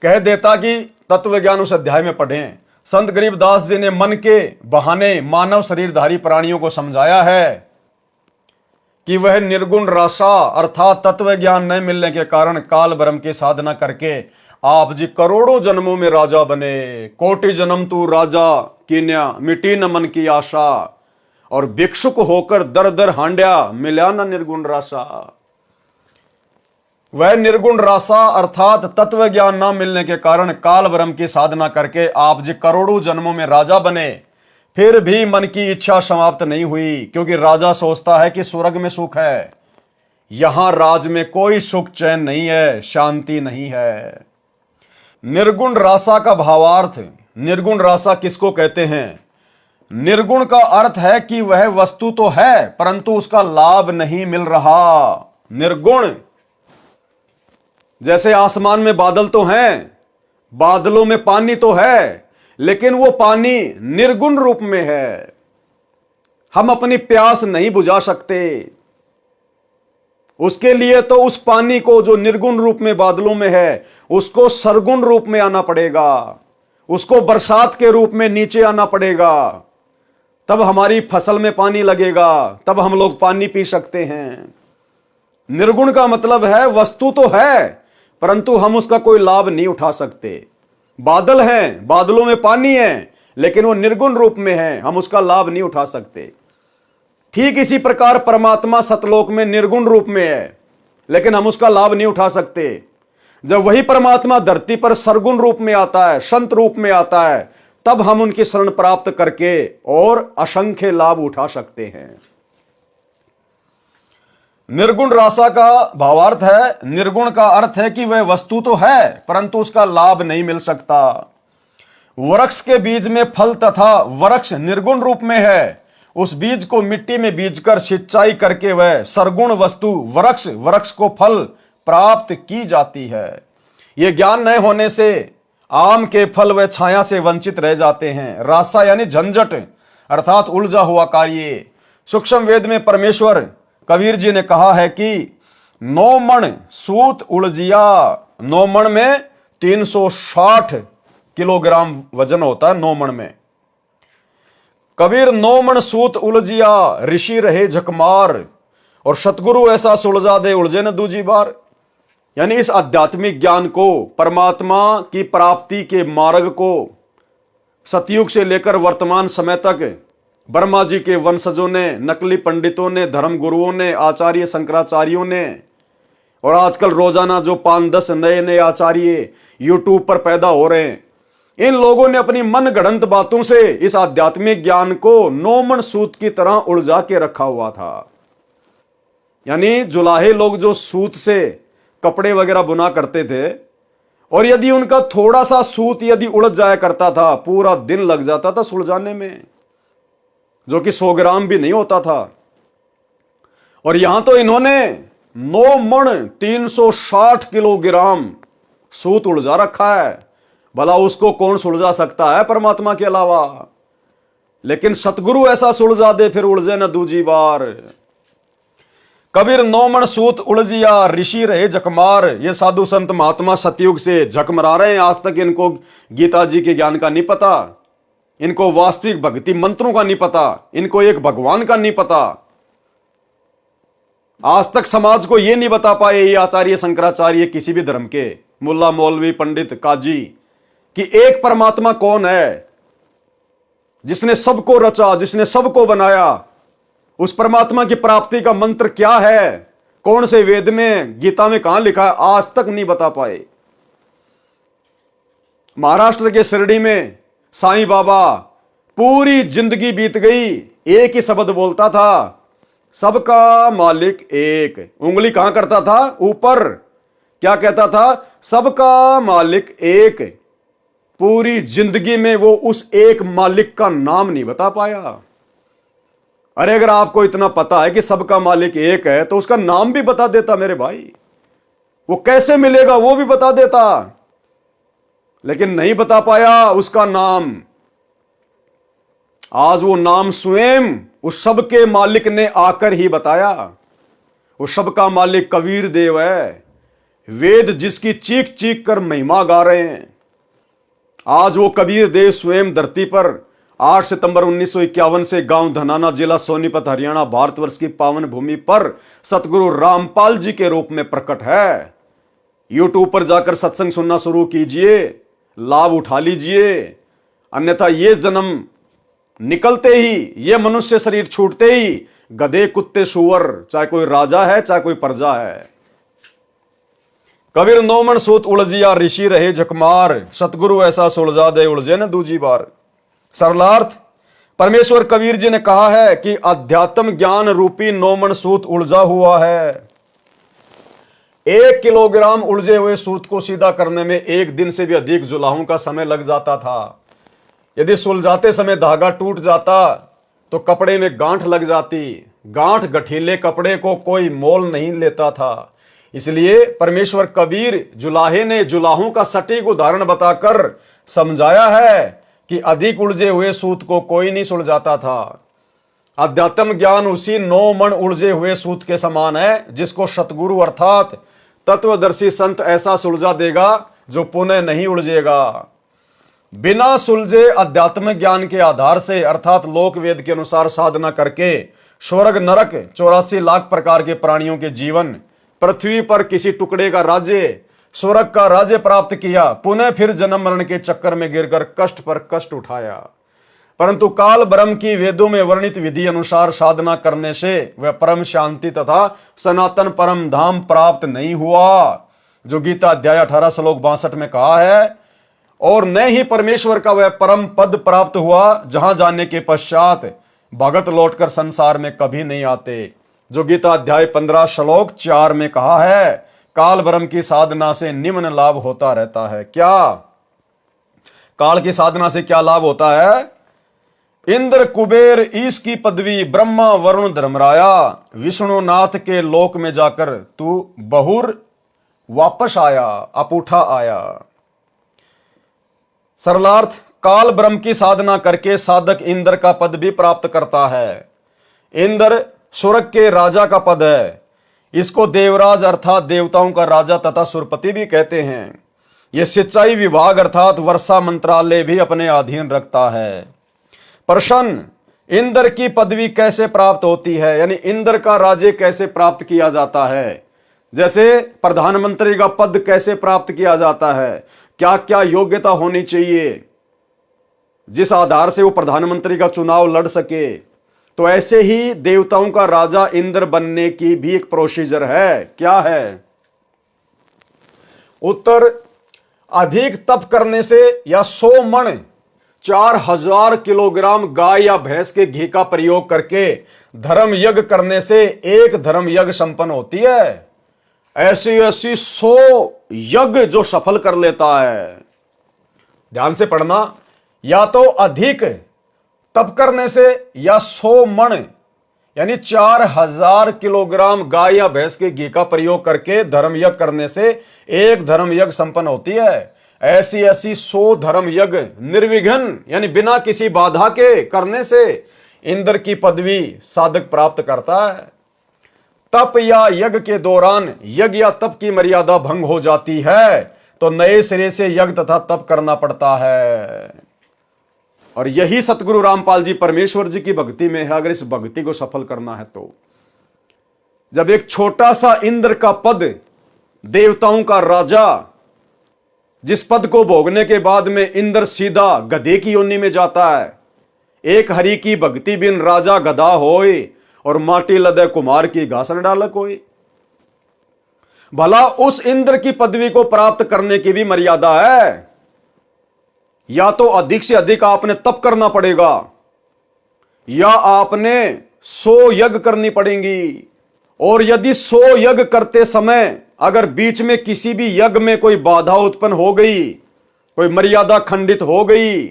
कह देता कि तत्व ज्ञान उस अध्याय में पढ़ें। संत गरीबदास जी ने मन के बहाने मानव शरीरधारी प्राणियों को समझाया है कि वह निर्गुण रासा अर्थात तत्व ज्ञान न मिलने के कारण काल ब्रह्म की साधना करके आप जी करोड़ों जन्मों में राजा बने। कोटि जन्म तू राजा कीन्या, मिटी न मन की आशा, और भिक्षुक होकर दर दर हांड्या, मिला न निर्गुण रासा। वह निर्गुण रासा अर्थात तत्व ज्ञान न मिलने के कारण काल ब्रह्म की साधना करके आप जी करोड़ों जन्मों में राजा बने, फिर भी मन की इच्छा समाप्त नहीं हुई। क्योंकि राजा सोचता है कि स्वर्ग में सुख है, यहां राज में कोई सुख चैन नहीं है, शांति नहीं है। निर्गुण रासा का भावार्थ, निर्गुण रासा किसको कहते हैं? निर्गुण का अर्थ है कि वह वस्तु तो है परंतु उसका लाभ नहीं मिल रहा। निर्गुण, जैसे आसमान में बादल तो हैं, बादलों में पानी तो है, लेकिन वो पानी निर्गुण रूप में है। हम अपनी प्यास नहीं बुझा सकते। उसके लिए तो उस पानी को जो निर्गुण रूप में बादलों में है, उसको सरगुण रूप में आना पड़ेगा, उसको बरसात के रूप में नीचे आना पड़ेगा, तब हमारी फसल में पानी लगेगा, तब हम लोग पानी पी सकते हैं। निर्गुण का मतलब है वस्तु तो है परंतु हम उसका कोई लाभ नहीं उठा सकते। बादल हैं, बादलों में पानी है, लेकिन वो निर्गुण रूप में है, हम उसका लाभ नहीं उठा सकते। ठीक इसी प्रकार परमात्मा सतलोक में निर्गुण रूप में है, लेकिन हम उसका लाभ नहीं उठा सकते। जब वही परमात्मा धरती पर सरगुण रूप में आता है, संत रूप में आता है, तब हम उनकी शरण प्राप्त करके और असंख्य लाभ उठा सकते हैं। निर्गुण रासा का भावार्थ है, निर्गुण का अर्थ है कि वह वस्तु तो है परंतु उसका लाभ नहीं मिल सकता। वृक्ष के बीज में फल तथा वृक्ष निर्गुण रूप में है, उस बीज को मिट्टी में बीजकर सिंचाई करके वह सरगुण वस्तु वृक्ष को फल प्राप्त की जाती है। यह ज्ञान न होने से आम के फल व छाया से वंचित रह जाते हैं। रासा यानी झंझट अर्थात उलझा हुआ कार्य। सूक्ष्म वेद में परमेश्वर कबीर जी ने कहा है कि 9 मण सूत उलझिया। 9 मण में 360 किलोग्राम वजन होता है। 9 मण में कबीर 9 मण सूत उलझिया, ऋषि रहे झकमार। और सतगुरु ऐसा सुलझा दे उलझे न दूजी बार। यानी इस आध्यात्मिक ज्ञान को, परमात्मा की प्राप्ति के मार्ग को सतयुग से लेकर वर्तमान समय तक ब्रह्मा जी के वंशजों ने, नकली पंडितों ने, धर्म गुरुओं ने, आचार्य शंकराचार्यों ने, और आजकल रोजाना जो 5-10 नए नए आचार्य यूट्यूब पर पैदा हो रहे हैं, इन लोगों ने अपनी मन गढ़ंत बातों से इस आध्यात्मिक ज्ञान को नौमन सूत की तरह उलझा के रखा हुआ था। यानी जुलाहे लोग जो सूत से कपड़े वगैरह बुना करते थे, और यदि उनका थोड़ा सा सूत यदि उलझ जाया करता था, पूरा दिन लग जाता था सुलझाने में, जो कि 100 ग्राम भी नहीं होता था। और यहां तो इन्होंने 9 मण 360 किलोग्राम सूत उलझा रखा है। भला उसको कौन सुलझा सकता है परमात्मा के अलावा। लेकिन सतगुरु ऐसा सुलझा दे फिर उलझे न दूजी बार। कबीर 9 मण सूत उलझिया ऋषि रहे झकमार। ये साधु संत महात्मा सतयुग से झकमरा रहे हैं। आज तक इनको गीता जी के ज्ञान का नहीं पता, इनको वास्तविक भक्ति मंत्रों का नहीं पता, इनको एक भगवान का नहीं पता। आज तक समाज को यह नहीं बता पाए ये आचार्य शंकराचार्य, किसी भी धर्म के मुल्ला मौलवी पंडित काजी, कि एक परमात्मा कौन है जिसने सबको रचा, जिसने सबको बनाया। उस परमात्मा की प्राप्ति का मंत्र क्या है, कौन से वेद में, गीता में कहां लिखा है, आज तक नहीं बता पाए। महाराष्ट्र के शिरडी में साईं बाबा पूरी जिंदगी बीत गई, एक ही शब्द बोलता था, सबका मालिक एक। उंगली कहां करता था, ऊपर। क्या कहता था, सबका मालिक एक। पूरी जिंदगी में वो उस एक मालिक का नाम नहीं बता पाया। अरे अगर आपको इतना पता है कि सबका मालिक एक है, तो उसका नाम भी बता देता मेरे भाई। वो कैसे मिलेगा वो भी बता देता, लेकिन नहीं बता पाया उसका नाम। आज वो नाम स्वयं उस सब के मालिक ने आकर ही बताया। वो सब का मालिक कबीर देव है, वेद जिसकी चीख चीख कर महिमा गा रहे हैं। आज वो कबीर देव स्वयं धरती पर 8 सितंबर 1951 से गांव धनाना, जिला सोनीपत, हरियाणा, भारतवर्ष की पावन भूमि पर सतगुरु रामपाल जी के रूप में प्रकट है। यूट्यूब पर जाकर सत्संग सुनना शुरू कीजिए, लाभ उठा लीजिए। अन्यथा ये जन्म निकलते ही, ये मनुष्य शरीर छूटते ही गधे, कुत्ते, सुअर, चाहे कोई राजा है चाहे कोई प्रजा है। कबीर 9 मण सूत उलझिया ऋषि रहे झकमार। सतगुरु ऐसा सुलझा दे उलझे न दूजी बार। सरलार्थ, परमेश्वर कबीर जी ने कहा है कि अध्यात्म ज्ञान रूपी 9 मण सूत उलझा हुआ है। 1 किलोग्राम उलझे हुए सूत को सीधा करने में 1 दिन से भी अधिक जुलाहों का समय लग जाता था। यदि सुलझाते समय धागा टूट जाता तो कपड़े में गांठ लग जाती। गांठ गठीले कपड़े को कोई मोल नहीं लेता था। इसलिए परमेश्वर कबीर जुलाहे ने जुलाहों का सटीक उदाहरण बताकर समझाया है कि अधिक उलझे हुए सूत को कोई नहीं सुलझाता था। अध्यात्म ज्ञान उसी 9 मण उलझे हुए सूत के समान है, जिसको सतगुरु अर्थात तत्वदर्शी संत ऐसा सुलझा देगा जो पुनः नहीं उलझेगा। बिना सुलझे अध्यात्म ज्ञान के आधार से, अर्थात लोक वेद के अनुसार साधना करके स्वर्ग नरक 84 लाख प्रकार के प्राणियों के जीवन, पृथ्वी पर किसी टुकड़े का राज्य, स्वर्ग का राज्य प्राप्त किया, पुनः फिर जन्म मरण के चक्कर में गिरकर कष्ट पर कष्ट उठाया। परंतु काल ब्रह्म की वेदों में वर्णित विधि अनुसार साधना करने से वह परम शांति तथा सनातन परम धाम प्राप्त नहीं हुआ, जो गीता अध्याय 18 श्लोक 62 में कहा है। और न ही परमेश्वर का वह परम पद प्राप्त हुआ, जहां जाने के पश्चात भगत लौटकर संसार में कभी नहीं आते, जो गीता अध्याय 15 श्लोक 4 में कहा है। काल ब्रह्म की साधना से निम्न लाभ होता रहता है। क्या काल की साधना से क्या लाभ होता है? इंद्र कुबेर ईश की पदवी, ब्रह्मा वरुण धर्मराया, विष्णुनाथ के लोक में जाकर तू बहुर वापस आया, अपूठा आया। सरलार्थ, काल ब्रह्म की साधना करके साधक इंद्र का पद भी प्राप्त करता है। इंद्र स्वर्ग के राजा का पद है। इसको देवराज अर्थात देवताओं का राजा तथा सुरपति भी कहते हैं। यह सिंचाई विभाग अर्थात वर्षा मंत्रालय भी अपने अधीन रखता है। प्रश्न, इंद्र की पदवी कैसे प्राप्त होती है, यानी इंद्र का राज्य कैसे प्राप्त किया जाता है, जैसे प्रधानमंत्री का पद कैसे प्राप्त किया जाता है, क्या क्या योग्यता होनी चाहिए जिस आधार से वो प्रधानमंत्री का चुनाव लड़ सके, तो ऐसे ही देवताओं का राजा इंद्र बनने की भी एक प्रोसीजर है। क्या है उत्तर? अधिक तप करने से या 100 मण 4000 किलोग्राम गाय या भैंस के घी का प्रयोग करके धर्म यज्ञ करने से एक धर्म यज्ञ संपन्न होती है। ऐसी ऐसी 100 यज्ञ जो सफल कर लेता है। ध्यान से पढ़ना, या तो अधिक तप करने से या 100 मण यानी 4000 किलोग्राम गाय या भैंस के घी का प्रयोग करके धर्म यज्ञ करने से एक धर्म यज्ञ संपन्न होती है। ऐसी ऐसी 100 धर्म यज्ञ निर्विघ्न यानी बिना किसी बाधा के करने से इंद्र की पदवी साधक प्राप्त करता है। तप या यज्ञ के दौरान यज्ञ या तप की मर्यादा भंग हो जाती है तो नए सिरे से यज्ञ तथा तप करना पड़ता है। और यही सतगुरु रामपाल जी परमेश्वर जी की भक्ति में है। अगर इस भक्ति को सफल करना है तो जब एक छोटा सा इंद्र का पद, देवताओं का राजा, जिस पद को भोगने के बाद में इंद्र सीधा गधे की योनि में जाता है। एक हरि की भक्ति बिन राजा गधा होए और माटी लदे कुमार की घासन डालक होए। भला उस इंद्र की पदवी को प्राप्त करने की भी मर्यादा है। या तो अधिक से अधिक आपने तप करना पड़ेगा या आपने 100 यज्ञ करनी पड़ेंगी। और यदि 100 यज्ञ करते समय अगर बीच में किसी भी यज्ञ में कोई बाधा उत्पन्न हो गई, कोई मर्यादा खंडित हो गई,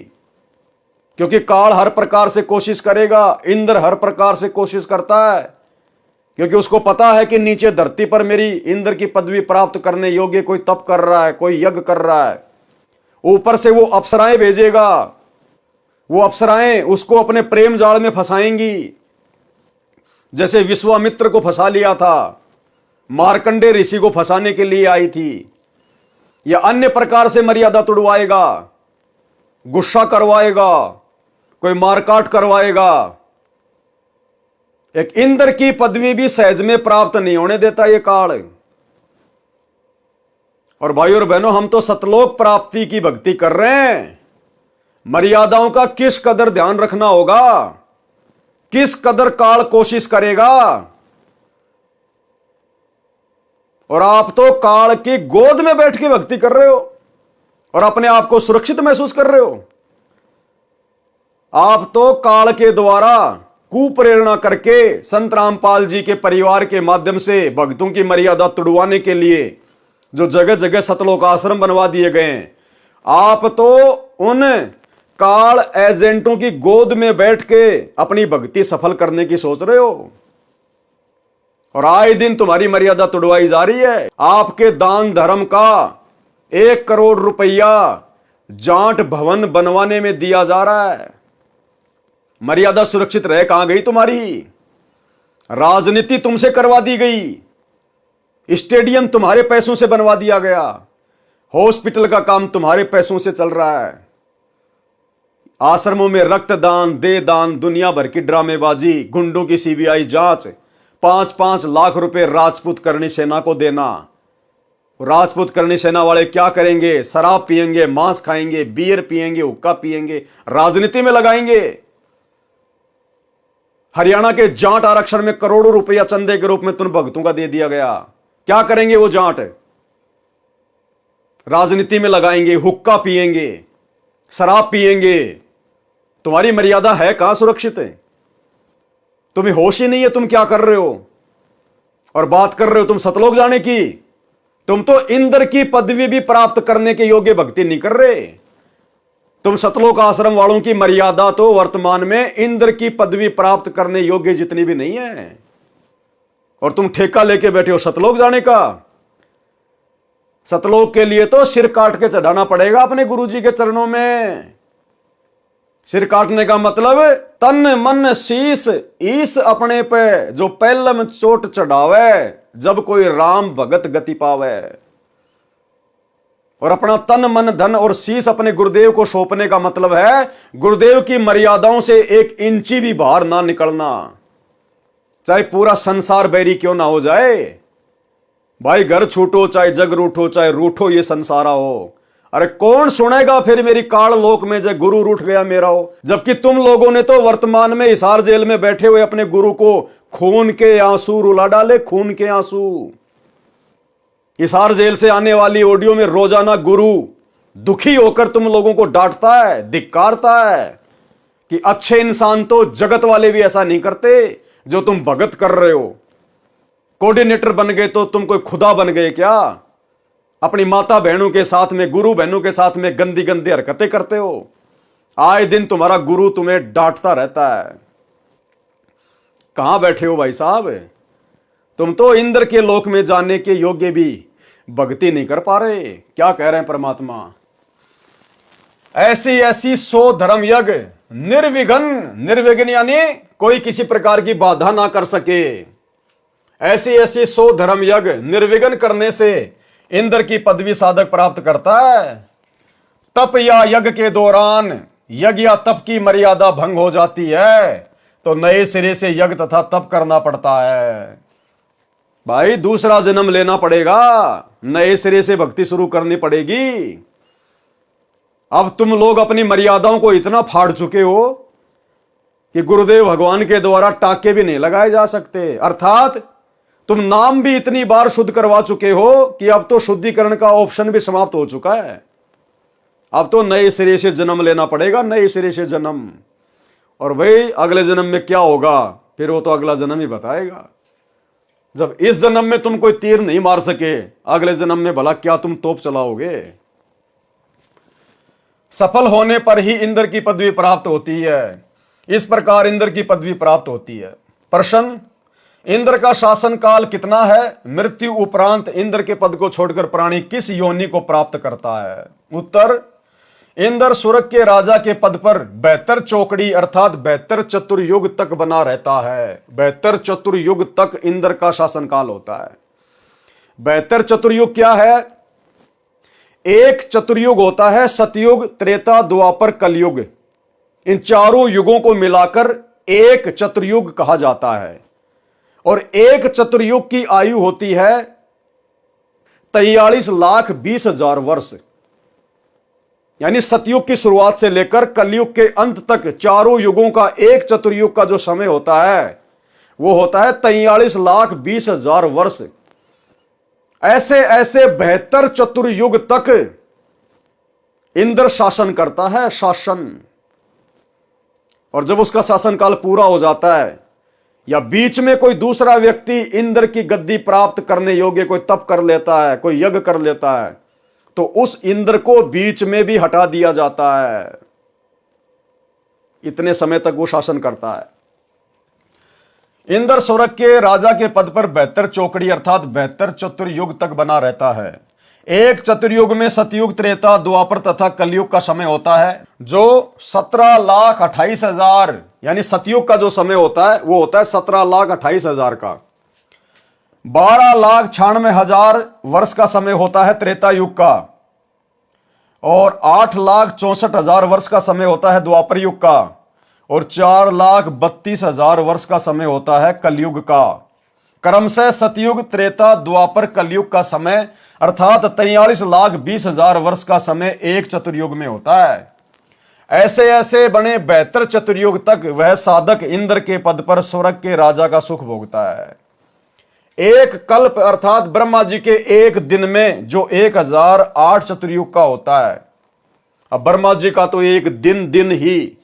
क्योंकि काल हर प्रकार से कोशिश करेगा, इंद्र हर प्रकार से कोशिश करता है, क्योंकि उसको पता है कि नीचे धरती पर मेरी इंद्र की पदवी प्राप्त करने योग्य कोई तप कर रहा है, कोई यज्ञ कर रहा है। ऊपर से वो अप्सराएं भेजेगा, वो अप्सराएं उसको अपने प्रेम जाल में फंसाएंगी। जैसे विश्वामित्र को फंसा लिया था, मार्कंडे ऋषि को फंसाने के लिए आई थी, या अन्य प्रकार से मर्यादा तुड़वाएगा, गुस्सा करवाएगा, कोई मारकाट करवाएगा। एक इंद्र की पदवी भी सहज में प्राप्त नहीं होने देता ये काल। और भाई और बहनों, हम तो सतलोक प्राप्ति की भक्ति कर रहे हैं। मर्यादाओं का किस कदर ध्यान रखना होगा, किस कदर काल कोशिश करेगा। और आप तो काल की गोद में बैठ के भक्ति कर रहे हो और अपने आप को सुरक्षित महसूस कर रहे हो। आप तो काल के द्वारा कुप्रेरणा करके संत रामपाल जी के परिवार के माध्यम से भक्तों की मर्यादा तुड़वाने के लिए जो जगह जगह सतलोक आश्रम बनवा दिए गए हैं, आप तो उन काल एजेंटों की गोद में बैठ के अपनी भक्ति सफल करने की सोच रहे हो। और आए दिन तुम्हारी मर्यादा तुड़वाई जा रही है। आपके दान धर्म का 1 करोड़ रुपया जाट भवन बनवाने में दिया जा रहा है। मर्यादा सुरक्षित रहे कहां गई तुम्हारी? राजनीति तुमसे करवा दी गई, स्टेडियम तुम्हारे पैसों से बनवा दिया गया, हॉस्पिटल का काम तुम्हारे पैसों से चल रहा है, आश्रमों में रक्तदान, दे दान, दुनिया भर की ड्रामेबाजी, गुंडों की सीबीआई जांच, 5-5 लाख रुपए राजपूत करणी सेना को देना। राजपूत करणी सेना वाले क्या करेंगे? शराब पिएंगे, मांस खाएंगे, बियर पिएंगे, हुक्का पिएंगे, राजनीति में लगाएंगे। हरियाणा के जाट आरक्षण में करोड़ों रुपया चंदे के रूप में तुम भक्तों का दे दिया गया। क्या करेंगे वो जाट? राजनीति में लगाएंगे, हुक्का पिएंगे, शराब पिएंगे। तुम्हारी मर्यादा है कहां सुरक्षित है? तुम्हें होश ही नहीं है तुम क्या कर रहे हो। और बात कर रहे हो तुम सतलोक जाने की। तुम तो इंद्र की पदवी भी प्राप्त करने के योग्य भक्ति नहीं कर रहे। तुम सतलोक आश्रम वालों की मर्यादा तो वर्तमान में इंद्र की पदवी प्राप्त करने योग्य जितनी भी नहीं है, और तुम ठेका लेके बैठे हो सतलोक जाने का। सतलोक के लिए तो सिर काट के चढ़ाना पड़ेगा अपने गुरुजी के चरणों में। सिर काटने का मतलब तन मन शीस ईस अपने पे जो पहलम चोट चढ़ावे, जब कोई राम भगत गति पावे। और अपना तन मन धन और शीश अपने गुरुदेव को सौंपने का मतलब है गुरुदेव की मर्यादाओं से 1 इंची भी बाहर ना निकलना, चाहे पूरा संसार बैरी क्यों ना हो जाए। भाई घर छूटो चाहे जग रूठो, चाहे रूठो ये संसारा हो। अरे कौन सुनेगा फिर मेरी काल लोक में जब गुरु रूठ गया मेरा हो। जबकि तुम लोगों ने तो वर्तमान में हिसार जेल में बैठे हुए अपने गुरु को खून के आंसू रुला डाले, खून के आंसू। हिसार जेल से आने वाली ऑडियो में रोजाना गुरु दुखी होकर तुम लोगों को डांटता है, धिक्कारता है कि अच्छे इंसान तो जगत वाले भी ऐसा नहीं करते जो तुम भगत कर रहे हो। कोऑर्डिनेटर बन गए तो तुम कोई खुदा बन गए क्या? अपनी माता बहनों के साथ में, गुरु बहनों के साथ में गंदी गंदी हरकतें करते हो। आए दिन तुम्हारा गुरु तुम्हें डांटता रहता है। कहां बैठे हो भाई साहब? तुम तो इंद्र के लोक में जाने के योग्य भी भक्ति नहीं कर पा रहे। क्या कह रहे हैं परमात्मा? ऐसी ऐसी 100 धर्म यज्ञ निर्विघ्न, निर्विघ्न यानी कोई किसी प्रकार की बाधा ना कर सके। ऐसी ऐसी 100 धर्म यज्ञ निर्विघ्न करने से इंद्र की पदवी साधक प्राप्त करता है। तप या यज्ञ के दौरान यज्ञ या तप की मर्यादा भंग हो जाती है तो नए सिरे से यज्ञ तथा तप करना पड़ता है। भाई दूसरा जन्म लेना पड़ेगा, नए सिरे से भक्ति शुरू करनी पड़ेगी। अब तुम लोग अपनी मर्यादाओं को इतना फाड़ चुके हो कि गुरुदेव भगवान के द्वारा टाके भी नहीं लगाए जा सकते। अर्थात तुम नाम भी इतनी बार शुद्ध करवा चुके हो कि अब तो शुद्धिकरण का ऑप्शन भी समाप्त हो चुका है। अब तो नए सिरे से जन्म लेना पड़ेगा, नए सिरे से जन्म। और भाई अगले जन्म में क्या होगा फिर वो तो अगला जन्म ही बताएगा। जब इस जन्म में तुम कोई तीर नहीं मार सके, अगले जन्म में भला क्या तुम तोप चलाओगे? सफल होने पर ही इंद्र की पदवी प्राप्त होती है। इस प्रकार इंद्र की पदवी प्राप्त होती है। प्रश्न: इंद्र का शासन काल कितना है? मृत्यु उपरांत इंद्र के पद को छोड़कर प्राणी किस योनि को प्राप्त करता है? उत्तर: इंद्र स्वर्ग के राजा के पद पर 72 चौकड़ी अर्थात 72 चतुर्युग तक बना रहता है। 72 चतुर्युग तक इंद्र का शासन काल होता है। 72 चतुर्युग क्या है? एक चतुर्युग होता है सतयुग, त्रेता, द्वापर, कलयुग। इन चारों युगों को मिलाकर एक चतुर्युग कहा जाता है। और एक चतुर्युग की आयु होती है 43,20,000 वर्ष। यानी सतयुग की शुरुआत से लेकर कलयुग के अंत तक चारों युगों का एक चतुर्युग का जो समय होता है वो होता है 43,20,000 वर्ष। ऐसे ऐसे 72 चतुर्युग तक इंद्र शासन करता है, शासन। और जब उसका शासनकाल पूरा हो जाता है या बीच में कोई दूसरा व्यक्ति इंद्र की गद्दी प्राप्त करने योग्य कोई तप कर लेता है, कोई यज्ञ कर लेता है, तो उस इंद्र को बीच में भी हटा दिया जाता है। इतने समय तक वो शासन करता है। इंद्र स्वर्ग के राजा के पद पर 72 चौकड़ी अर्थात 72 चतुर्युग तक बना रहता है। एक चतुर्युग में सतयुग, त्रेता, द्वापर तथा कलयुग का समय होता है, जो 17,28,000 यानी सतयुग का जो समय होता है वो होता है 17,28,000 का। 12,96,000 वर्ष का समय होता है त्रेता युग का और 8,64,000 वर्ष का समय होता है द्वापर युग का और 4,32,000 वर्ष का समय होता है कलयुग का। क्रमशः सतयुग, त्रेता, द्वापर, कलयुग का समय अर्थात 43,20,000 वर्ष का समय एक चतुर्युग में होता है। ऐसे ऐसे बने 72 चतुर्युग तक वह साधक इंद्र के पद पर स्वर्ग के राजा का सुख भोगता है। एक कल्प अर्थात ब्रह्मा जी के एक दिन में जो 1008 चतुर्युग का होता है। अब ब्रह्मा जी का तो एक दिन ही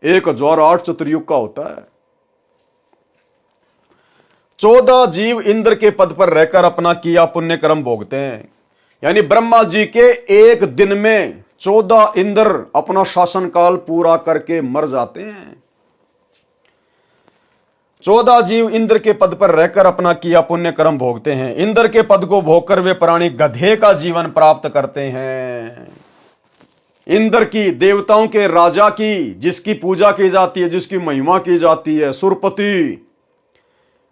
1008 चतुर्युग का होता है। 14 जीव इंद्र के पद पर रहकर अपना किया पुण्य कर्म भोगते हैं। यानी ब्रह्मा जी के एक दिन में 14 इंद्र अपना शासनकाल पूरा करके मर जाते हैं। 14 जीव इंद्र के पद पर रहकर अपना किया पुण्य कर्म भोगते हैं। इंद्र के पद को भोगकर वे प्राणी गधे का जीवन प्राप्त करते हैं। इंद्र की, देवताओं के राजा की, जिसकी पूजा की जाती है, जिसकी महिमा की जाती है, सुरपति,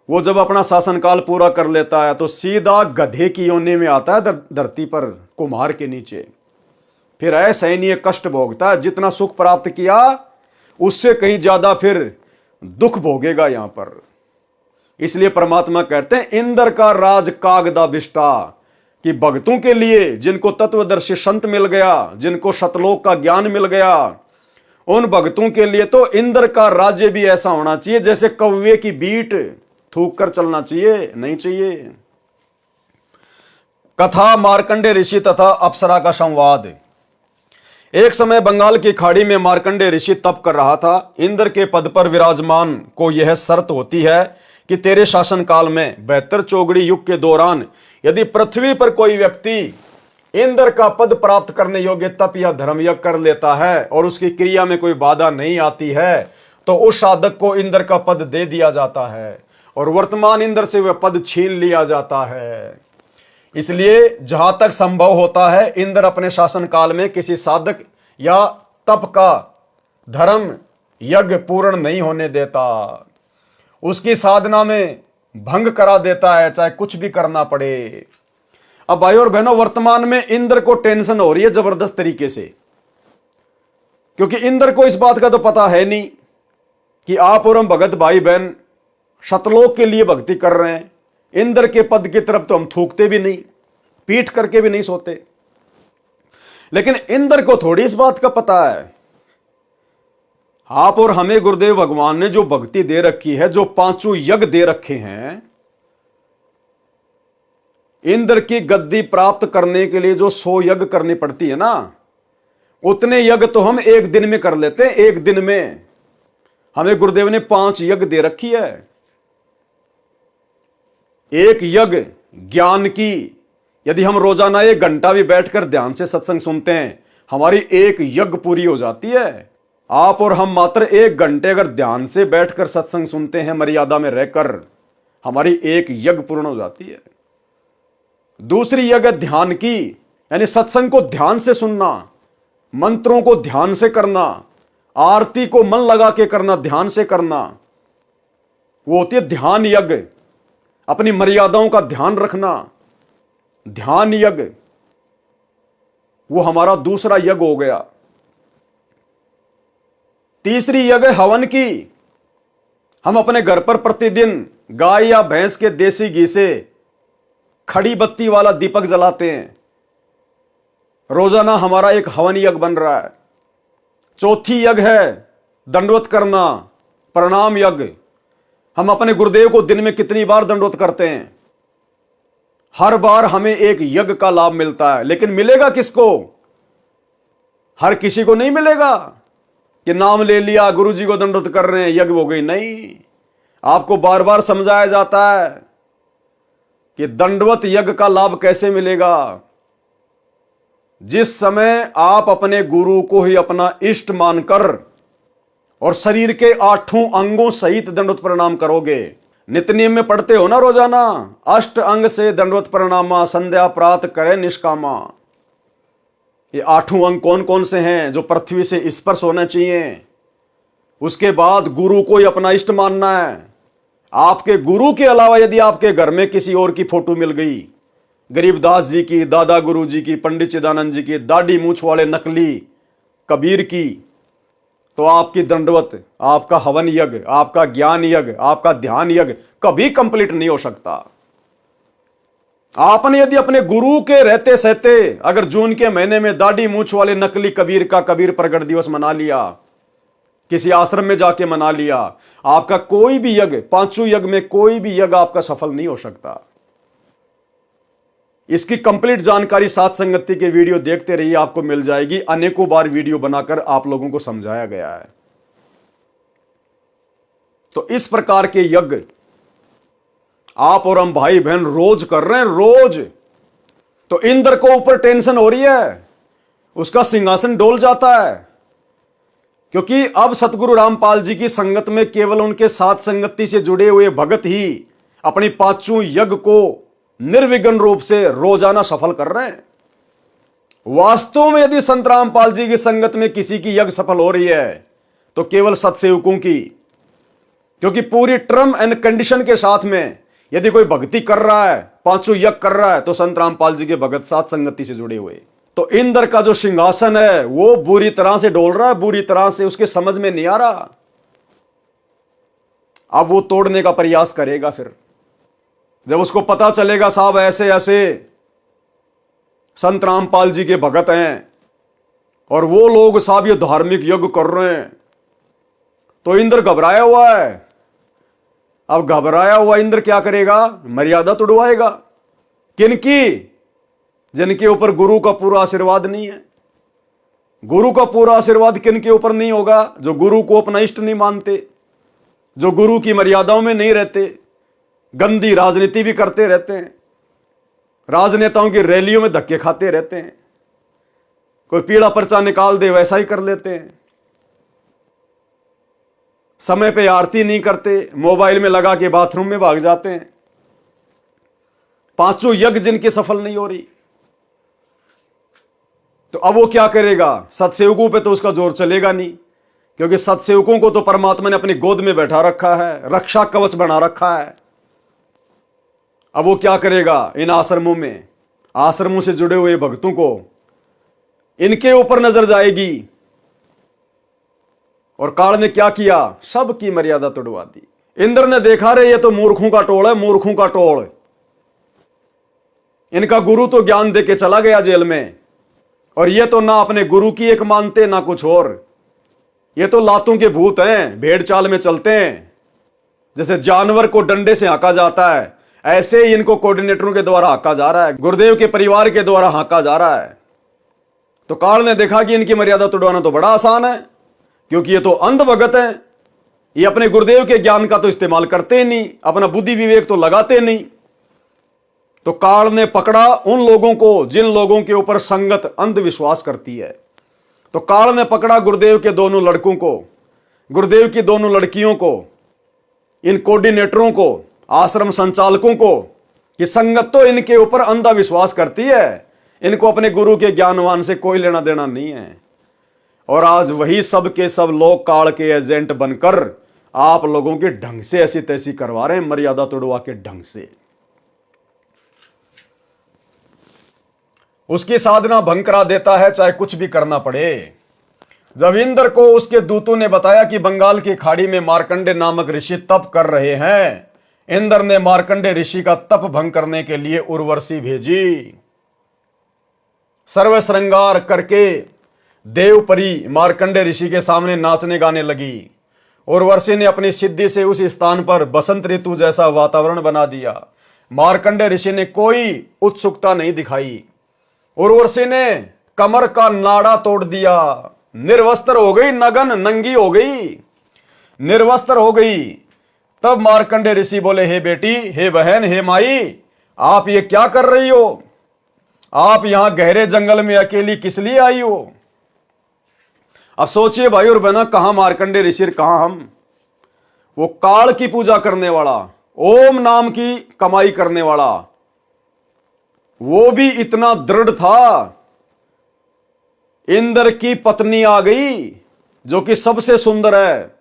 वो जब अपना शासनकाल पूरा कर लेता है तो सीधा गधे की योनि में आता है धरती पर। कुम्हार के नीचे, फिर असहनीय कष्ट भोगता है। जितना सुख प्राप्त किया उससे कहीं ज्यादा फिर दुख भोगेगा यहां पर। इसलिए परमात्मा कहते हैं इंद्र का राज कागदा बिष्टा, कि भक्तों के लिए, जिनको तत्वदर्शी संत मिल गया, जिनको शतलोक का ज्ञान मिल गया, उन भक्तों के लिए तो इंद्र का राज्य भी ऐसा होना चाहिए जैसे कौवे की बीट थूक कर चलना चाहिए, नहीं चाहिए। कथा मार्कंडे ऋषि तथा अप्सरा का संवाद। एक समय बंगाल की खाड़ी में मार्कंडे ऋषि तप कर रहा था। इंद्र के पद पर विराजमान को यह शर्त होती है कि तेरे शासन काल में 72 चौगड़ी युग के दौरान यदि पृथ्वी पर कोई व्यक्ति इंद्र का पद प्राप्त करने योग्य तप या धर्मयज्ञ कर लेता है और उसकी क्रिया में कोई बाधा नहीं आती है तो उस साधक को इंद्र का पद दे दिया जाता है और वर्तमान इंद्र से वह पद छीन लिया जाता है। इसलिए जहां तक संभव होता है इंद्र अपने शासन काल में किसी साधक या तप का धर्म यज्ञ पूर्ण नहीं होने देता, उसकी साधना में भंग करा देता है, चाहे कुछ भी करना पड़े। अब भाई और बहनों, वर्तमान में इंद्र को टेंशन हो रही है जबरदस्त तरीके से, क्योंकि इंद्र को इस बात का तो पता है नहीं कि आप और हम भगत भाई बहन शतलोक के लिए भक्ति कर रहे हैं। इंद्र के पद की तरफ तो हम थूकते भी नहीं, पीठ करके भी नहीं सोते। लेकिन इंद्र को थोड़ी इस बात का पता है। आप और हमें गुरुदेव भगवान ने जो भक्ति दे रखी है, जो 5 यज्ञ दे रखे हैं, इंद्र की गद्दी प्राप्त करने के लिए जो 100 यज्ञ करनी पड़ती है ना, उतने यज्ञ तो हम एक दिन में कर लेते हैं। एक दिन में हमें गुरुदेव ने 5 यज्ञ दे रखी है। एक यज्ञ ज्ञान की, यदि हम रोजाना 1 घंटा भी बैठकर ध्यान से सत्संग सुनते हैं, हमारी एक यज्ञ पूरी हो जाती है। आप और हम मात्र 1 घंटे अगर ध्यान से बैठकर सत्संग सुनते हैं, मर्यादा में रहकर, हमारी एक यज्ञ पूर्ण हो जाती है। दूसरी यज्ञ ध्यान की, यानी सत्संग को ध्यान से सुनना, मंत्रों को ध्यान से करना, आरती को मन लगा के करना, ध्यान से करना, वो होती है ध्यान यज्ञ। अपनी मर्यादाओं का ध्यान रखना, ध्यान यज्ञ, वो हमारा दूसरा यज्ञ हो गया। तीसरी यज्ञ हवन की। हम अपने घर पर प्रतिदिन गाय या भैंस के देसी घी से खड़ी बत्ती वाला दीपक जलाते हैं। रोजाना हमारा एक हवन यज्ञ बन रहा है। चौथी यज्ञ है दंडवत करना, प्रणाम यज्ञ। हम अपने गुरुदेव को दिन में कितनी बार दंडवत करते हैं? हर बार हमें एक यज्ञ का लाभ मिलता है। लेकिन मिलेगा किसको? हर किसी को नहीं मिलेगा कि नाम ले लिया, गुरु जी को दंडवत कर रहे हैं, यज्ञ हो गई। नहीं, आपको बार बार समझाया जाता है कि दंडवत यज्ञ का लाभ कैसे मिलेगा। जिस समय आप अपने गुरु को ही अपना इष्ट मानकर और शरीर के 8 अंगों सहित दंडवत प्रणाम करोगे। नित्य नियम में पढ़ते हो ना रोजाना, अष्ट अंग से दंडवत प्रणामा, संध्या प्रात करे निष्कामा। ये 8 अंग कौन कौन से हैं जो पृथ्वी से स्पर्श होना चाहिए? उसके बाद गुरु को ही अपना इष्ट मानना है। आपके गुरु के अलावा यदि आपके घर में किसी और की फोटो मिल गई, गरीबदास जी की, दादा गुरु जी की, पंडित चिदानंद जी की, दाढ़ी मूछ वाले नकली कबीर की, तो आपकी दंडवत, आपका हवन यज्ञ, आपका ज्ञान यज्ञ, आपका ध्यान यज्ञ कभी कंप्लीट नहीं हो सकता। आपने यदि अपने गुरु के रहते सहते अगर जून के महीने में दाढ़ी मूछ वाले नकली कबीर का कबीर प्रगट दिवस मना लिया, किसी आश्रम में जाके मना लिया, आपका कोई भी यज्ञ, 5 यज्ञ में कोई भी यज्ञ आपका सफल नहीं हो सकता। इसकी कंप्लीट जानकारी साथ संगति के वीडियो देखते रहिए, आपको मिल जाएगी। अनेकों बार वीडियो बनाकर आप लोगों को समझाया गया है। तो इस प्रकार के यज्ञ आप और हम भाई बहन रोज कर रहे हैं, रोज। तो इंद्र को ऊपर टेंशन हो रही है, उसका सिंहासन डोल जाता है, क्योंकि अब सतगुरु रामपाल जी की संगत में केवल उनके साथ संगति से जुड़े हुए भगत ही अपनी 5 यज्ञ को निर्विघ्न रूप से रोजाना सफल कर रहे हैं। वास्तव में यदि संत रामपाल जी की संगत में किसी की यज्ञ सफल हो रही है तो केवल सत्सेवकों की, क्योंकि पूरी टर्म एंड कंडीशन के साथ में यदि कोई भक्ति कर रहा है, पांचों यज्ञ कर रहा है तो संत रामपाल जी के भगत साथ संगति से जुड़े हुए। तो इंद्र का जो सिंहासन है वो बुरी तरह से डोल रहा है, बुरी तरह से, उसके समझ में नहीं आ रहा। अब वो तोड़ने का प्रयास करेगा। फिर जब उसको पता चलेगा साहब ऐसे ऐसे संत रामपाल जी के भगत हैं और वो लोग साहब ये धार्मिक यज्ञ कर रहे हैं, तो इंद्र घबराया हुआ है। अब घबराया हुआ इंद्र क्या करेगा? मर्यादा तोड़वाएगा। किनकी? जिनके ऊपर गुरु का पूरा आशीर्वाद नहीं है। गुरु का पूरा आशीर्वाद किनके ऊपर नहीं होगा? जो गुरु को अपना इष्ट नहीं मानते, जो गुरु की मर्यादाओं में नहीं रहते, गंदी राजनीति भी करते रहते हैं, राजनेताओं की रैलियों में धक्के खाते रहते हैं, कोई पीला पर्चा निकाल दे वैसा ही कर लेते हैं, समय पे आरती नहीं करते, मोबाइल में लगा के बाथरूम में भाग जाते हैं। पांचों यज्ञ जिनके सफल नहीं हो रही, तो अब वो क्या करेगा? सत्सेवकों पे तो उसका जोर चलेगा नहीं, क्योंकि सत्सेवकों को तो परमात्मा ने अपनी गोद में बैठा रखा है, रक्षा कवच बना रखा है। अब वो क्या करेगा? इन आश्रमों में, आश्रमों से जुड़े हुए भक्तों को, इनके ऊपर नजर जाएगी। और काल ने क्या किया? सबकी मर्यादा तोड़वा दी। इंद्र ने देखा रे ये तो मूर्खों का टोल है, मूर्खों का टोल। इनका गुरु तो ज्ञान देके चला गया जेल में, और ये तो ना अपने गुरु की एक मानते ना कुछ और। ये तो लातों के भूत हैं, भेड़ चाल में चलते हैं। जैसे जानवर को डंडे से हांका जाता है, ऐसे ही इनको कोऑर्डिनेटरों के द्वारा हांका जा रहा है, गुरुदेव के परिवार के द्वारा हांका जा रहा है। तो काल ने देखा कि इनकी मर्यादा तोड़वाना तो बड़ा आसान है, क्योंकि ये तो अंध भगत हैं। ये अपने गुरुदेव के ज्ञान का तो इस्तेमाल करते ही नहीं, अपना बुद्धि विवेक तो लगाते नहीं। तो काल ने पकड़ा उन लोगों को जिन लोगों के ऊपर संगत अंधविश्वास करती है। तो काल ने पकड़ा गुरुदेव के दोनों लड़कों को, गुरुदेव की दोनों लड़कियों को, इन कोऑर्डिनेटरों को, आश्रम संचालकों को, कि संगत तो इनके ऊपर अंधा विश्वास करती है, इनको अपने गुरु के ज्ञानवान से कोई लेना देना नहीं है। और आज वही सब के सब लोग काल के एजेंट बनकर आप लोगों के ढंग से ऐसी तैसी करवा रहे हैं, मर्यादा तोड़वा के ढंग से। उसकी साधना भंग करा देता है, चाहे कुछ भी करना पड़े। जब इंद्र को उसके दूतों ने बताया कि बंगाल की खाड़ी में मार्कंडे नामक ऋषि तप कर रहे हैं, इंद्र ने मार्कंडे ऋषि का तप भंग करने के लिए उर्वशी भेजी। सर्व श्रृंगार करके देवपरी मार्कंडे ऋषि के सामने नाचने गाने लगी। उर्वशी ने अपनी सिद्धि से उस स्थान पर बसंत ऋतु जैसा वातावरण बना दिया। मार्कंडे ऋषि ने कोई उत्सुकता नहीं दिखाई। उर्वशी ने कमर का नाड़ा तोड़ दिया, निर्वस्त्र हो गई, नगन नंगी हो गई, निर्वस्त्र हो गई। तब मार्कंडे ऋषि बोले, हे बेटी, हे बहन, हे माई, आप ये क्या कर रही हो? आप यहां गहरे जंगल में अकेली किस लिए आई हो? अब सोचिए भाई और बहना, कहां मार्कंडे ऋषि, कहां हम? वो काल की पूजा करने वाला, ओम नाम की कमाई करने वाला, वो भी इतना दृढ़ था। इंद्र की पत्नी आ गई जो कि सबसे सुंदर है,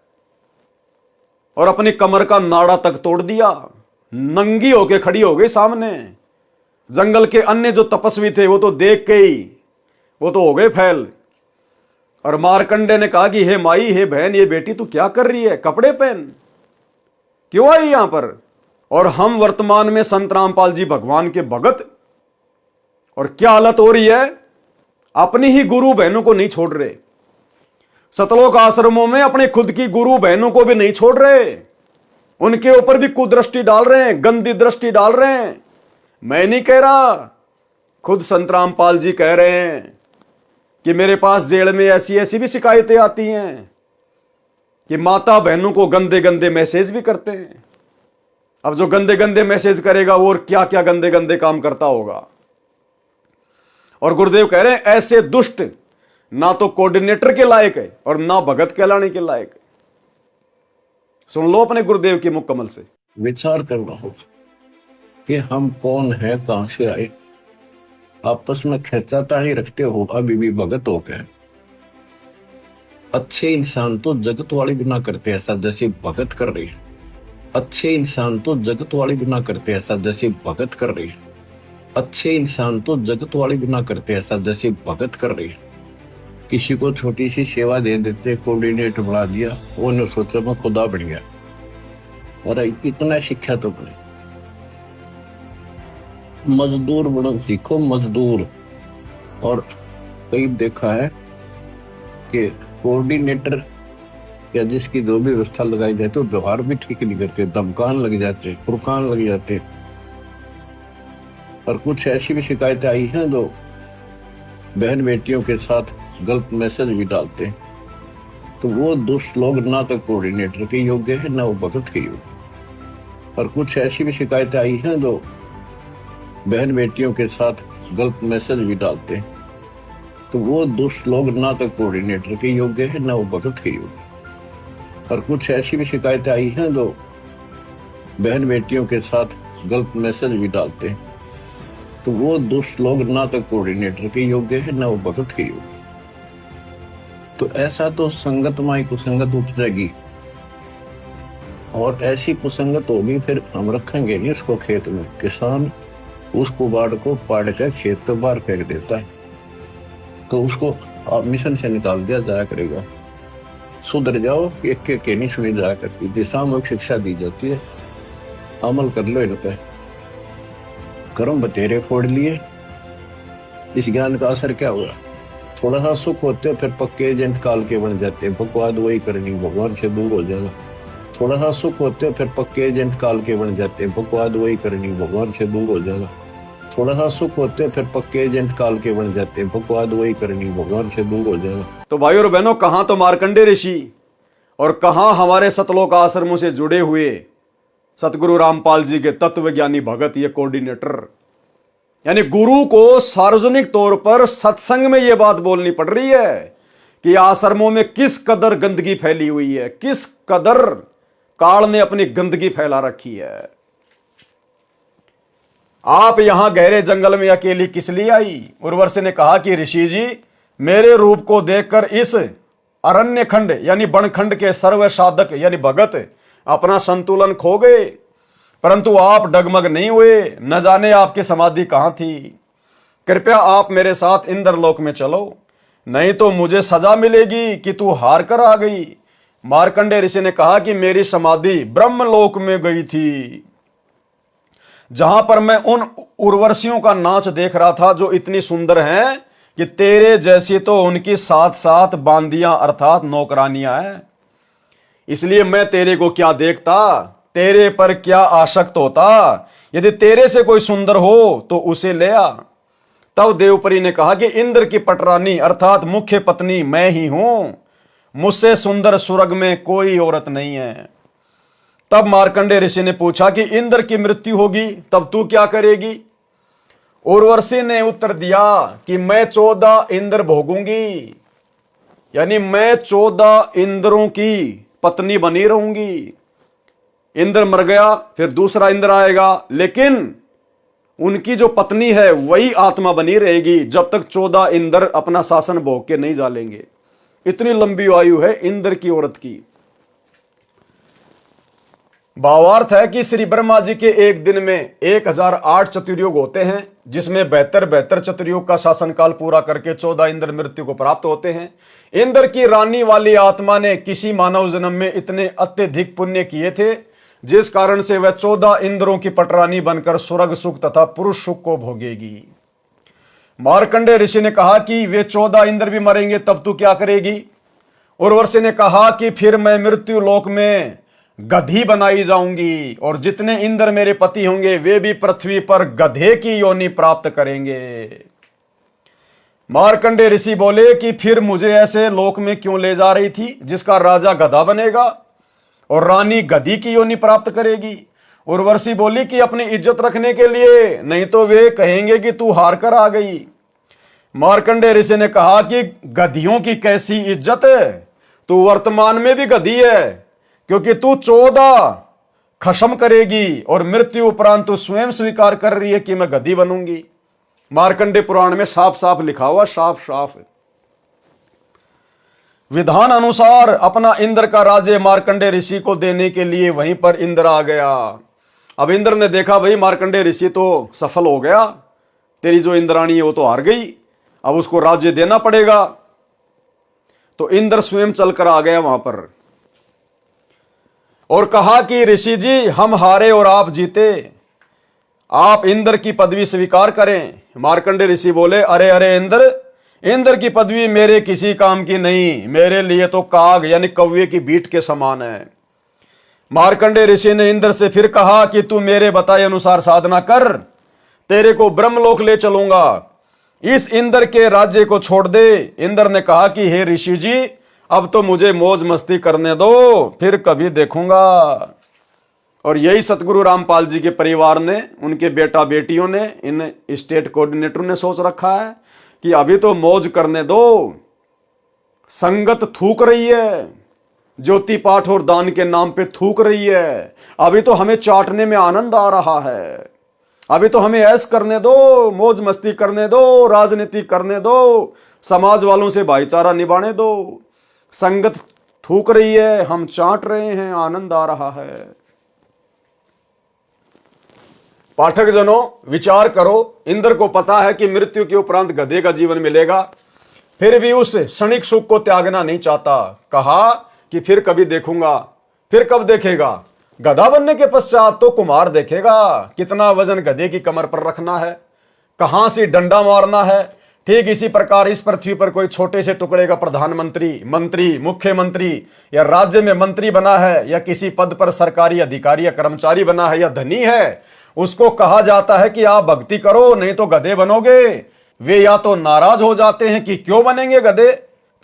और अपनी कमर का नाड़ा तक तोड़ दिया, नंगी होके खड़ी हो गई सामने। जंगल के अन्य जो तपस्वी थे वो तो देख के ही वो तो हो गए फैल। और मार्कंडे ने कहा कि हे माई, हे बहन, ये बेटी तू क्या कर रही है? कपड़े पहन, क्यों आई यहां पर? और हम वर्तमान में संत रामपाल जी भगवान के भगत, और क्या हालत हो रही है? अपनी ही गुरु बहनों को नहीं छोड़ रहे। सतलोक आश्रमों में अपने खुद की गुरु बहनों को भी नहीं छोड़ रहे, उनके ऊपर भी कुदृष्टि डाल रहे हैं, गंदी दृष्टि डाल रहे हैं। मैं नहीं कह रहा, खुद संत रामपाल जी कह रहे हैं कि मेरे पास जेल में ऐसी ऐसी भी शिकायतें आती हैं कि माता बहनों को गंदे गंदे मैसेज भी करते हैं। अब जो गंदे गंदे मैसेज करेगा वो और क्या क्या गंदे गंदे काम करता होगा। और गुरुदेव कह रहे हैं ऐसे दुष्ट ना तो कोऑर्डिनेटर के लायक है और ना भगत कहलाने के लायक है। सुन लो अपने गुरुदेव के मुख कमल से। विचार करना होगा कि हम कौन है, कहां से आए। आपस में खेचातानी रखते हो अभी भी भगत हो गए। अच्छे इंसान तो जगत वाले भी ना करते ऐसा जैसे भगत कर रही है। अच्छे इंसान तो जगत वाले गुनाह करते ऐसा जैसे भगत कर रहे हैं। अच्छे इंसान तो जगत वाले गुनाह करते ऐसा जैसे भगत कर रहे हैं। किसी को छोटी सी सेवा दे देते, कोऑर्डिनेटर बना दिया, वो ने सोचा मैं खुदा बन गया। और इतना शिक्षा तो बने, मजदूर बनो सीखो, मजदूर। और कई देखा है कि कोऑर्डिनेटर या जिसकी जो भी व्यवस्था लगाई जाए तो व्यवहार भी ठीक नहीं करते, धमकान लग जाते, फुरकान लग जाते। और कुछ ऐसी भी शिकायतें आई हैं जो बहन बेटियों के साथ गलत मैसेज भी डालते हैं। तो वो दुष्ट लोग ना तो कोऑर्डिनेटर के योग्य है ना वो भगत के योग्य। और कुछ ऐसी भी शिकायतें आई हैं जो बहन बेटियों के साथ गलत मैसेज भी डालते हैं। तो वो दुष्ट लोग ना तो कोऑर्डिनेटर के योग्य है ना वो भगत के योग्य। और कुछ ऐसी भी शिकायतें आई हैं जो बहन बेटियों के साथ गलत मैसेज भी डालते हैं। तो वो दुष्ट लोग ना तो कोऑर्डिनेटर के योग्य है ना वो भगत के योग्य। तो ऐसा तो संगत माई कुसंगत उपजेगी, और ऐसी कुसंगत होगी फिर हम रखेंगे नहीं उसको खेत में। किसान उस कुबाड़ को पाड़ कर खेत तो बाहर फेंक देता है, तो उसको आप मिशन से निकाल दिया जाया करेगा। सुधर जाओ, एक के नहीं सुनी जाया करती, दिशात्मक शिक्षा दी जाती है, अमल कर लो इन पे। कर्म बतेरे फोड़ लिए, इस ज्ञान का असर क्या हुआ? थोड़ा सा सुख होते हो फिर पक्के एजेंट काल के बन जाते हैं, बकवाद वही करनी, भगवान से दूर हो जाना। थोड़ा सा सुख होते हो फिर पक्के एजेंट काल के बन जाते हैं, बकवाद वही करनी, भगवान से दूर हो जाना। थोड़ा सा सुख होते हो फिर पक्के एजेंट काल के बन जाते हैं, बकवाद वही करनी, भगवान से दूर हो जाना। तो भाइयों और बहनों, कहां तो मार्कंडेय ऋषि और कहां हमारे सतलोक आश्रमों से जुड़े हुए सतगुरु रामपाल जी के तत्वज्ञानी भगत, ये कोऑर्डिनेटर। यानी गुरु को सार्वजनिक तौर पर सत्संग में यह बात बोलनी पड़ रही है कि आश्रमों में किस कदर गंदगी फैली हुई है, किस कदर काल ने अपनी गंदगी फैला रखी है। आप यहां गहरे जंगल में अकेली किस लिए आई? उर्वशी ने कहा कि ऋषि जी, मेरे रूप को देखकर इस अरण्य खंड यानी बनखंड के सर्व साधक यानी भगत अपना संतुलन खो गए, परंतु आप डगमग नहीं हुए। न जाने आपकी समाधि कहां थी। कृपया आप मेरे साथ इंद्रलोक में चलो, नहीं तो मुझे सजा मिलेगी कि तू हार कर आ गई। मार्कंडेय ऋषि ने कहा कि मेरी समाधि ब्रह्मलोक में गई थी, जहां पर मैं उन उर्वशियों का नाच देख रहा था जो इतनी सुंदर हैं कि तेरे जैसी तो उनकी साथ साथ बांदियां अर्थात नौकरानियां हैं। इसलिए मैं तेरे को क्या देखता, तेरे पर क्या आसक्त होता। यदि तेरे से कोई सुंदर हो तो उसे ले आ। तब देवपरी ने कहा कि इंद्र की पटरानी अर्थात मुख्य पत्नी मैं ही हूं, मुझसे सुंदर स्वर्ग में कोई औरत नहीं है। तब मार्कंडेय ऋषि ने पूछा कि इंद्र की मृत्यु होगी तब तू क्या करेगी? उर्वशी ने उत्तर दिया कि मैं 14 इंद्र भोगूंगी, यानी मैं 14 इंद्रों की पत्नी बनी रहूंगी। इंद्र मर गया फिर दूसरा इंद्र आएगा, लेकिन उनकी जो पत्नी है वही आत्मा बनी रहेगी जब तक 14 इंद्र अपना शासन भोग के नहीं जालेंगे। इतनी लंबी आयु है इंद्र की औरत की। भावार्थ है कि श्री ब्रह्मा जी के एक दिन में 1008 चतुर्युग होते हैं, जिसमें 72 चतुर्युग का शासनकाल पूरा करके 14 इंद्र मृत्यु को प्राप्त होते हैं। इंद्र की रानी वाली आत्मा ने किसी मानव जन्म में इतने अत्यधिक पुण्य किए थे जिस कारण से वह 14 इंद्रों की पटरानी बनकर स्वर्ग सुख तथा पुरुष सुख को भोगेगी। मार्कंडेय ऋषि ने कहा कि वे 14 इंद्र भी मरेंगे तब तू क्या करेगी? उर्वशी ने कहा कि फिर मैं मृत्यु लोक में गधी बनाई जाऊंगी और जितने इंद्र मेरे पति होंगे वे भी पृथ्वी पर गधे की योनि प्राप्त करेंगे। मार्कंडेय ऋषि बोले कि फिर मुझे ऐसे लोक में क्यों ले जा रही थी जिसका राजा गधा बनेगा और रानी गधी की योनि प्राप्त करेगी? उर्वशी बोली कि अपनी इज्जत रखने के लिए, नहीं तो वे कहेंगे कि तू हार कर आ गई। मार्कंडेय ऋषि ने कहा कि गधियों की कैसी इज्जत है, तू वर्तमान में भी गधी है, क्योंकि तू 14 खत्म करेगी और मृत्यु उपरांत तू स्वयं स्वीकार कर रही है कि मैं गधी बनूंगी। मार्कंडेय पुराण में साफ साफ लिखा हुआ, साफ साफ। विधान अनुसार अपना इंद्र का राज्य मार्कंडेय ऋषि को देने के लिए वहीं पर इंद्र आ गया। अब इंद्र ने देखा भाई मार्कंडेय ऋषि तो सफल हो गया, तेरी जो इंद्राणी है वो तो हार गई, अब उसको राज्य देना पड़ेगा। तो इंद्र स्वयं चलकर आ गया वहां पर और कहा कि ऋषि जी हम हारे और आप जीते, आप इंद्र की पदवी स्वीकार करें। मार्कंडेय ऋषि बोले अरे अरे इंद्र की पदवी मेरे किसी काम की नहीं, मेरे लिए तो काग यानी कौवे की बीट के समान है। मार्कंडेय ऋषि ने इंद्र से फिर कहा कि तू मेरे बताए अनुसार साधना कर, तेरे को ब्रह्मलोक ले चलूंगा, इस इंद्र के राज्य को छोड़ दे। इंद्र ने कहा कि हे ऋषि जी अब तो मुझे मौज मस्ती करने दो, फिर कभी देखूंगा। और यही सतगुरु रामपाल जी के परिवार ने, उनके बेटा बेटियों ने, इन स्टेट कोऑर्डिनेटर ने सोच रखा है कि अभी तो मौज करने दो, संगत थूक रही है, ज्योति पाठ और दान के नाम पे थूक रही है, अभी तो हमें चाटने में आनंद आ रहा है, अभी तो हमें ऐश करने दो, मौज मस्ती करने दो, राजनीति करने दो, समाज वालों से भाईचारा निभाने दो। संगत थूक रही है, हम चाट रहे हैं, आनंद आ रहा है। पाठक जनों विचार करो, इंद्र को पता है कि मृत्यु के उपरांत गधे का जीवन मिलेगा, फिर भी उस क्षणिक सुख को त्यागना नहीं चाहता। कहा कि फिर कभी देखूंगा। फिर कब देखेगा? गधा बनने के पश्चात तो कुमार देखेगा कितना वजन गधे की कमर पर रखना है, कहां से डंडा मारना है। ठीक इसी प्रकार इस पृथ्वी पर कोई छोटे से टुकड़े का प्रधानमंत्री, मंत्री, मुख्यमंत्री या राज्य में मंत्री बना है या किसी पद पर सरकारी अधिकारी या कर्मचारी बना है या धनी है, उसको कहा जाता है कि आप भक्ति करो नहीं तो गधे बनोगे। वे या तो नाराज हो जाते हैं कि क्यों बनेंगे गधे,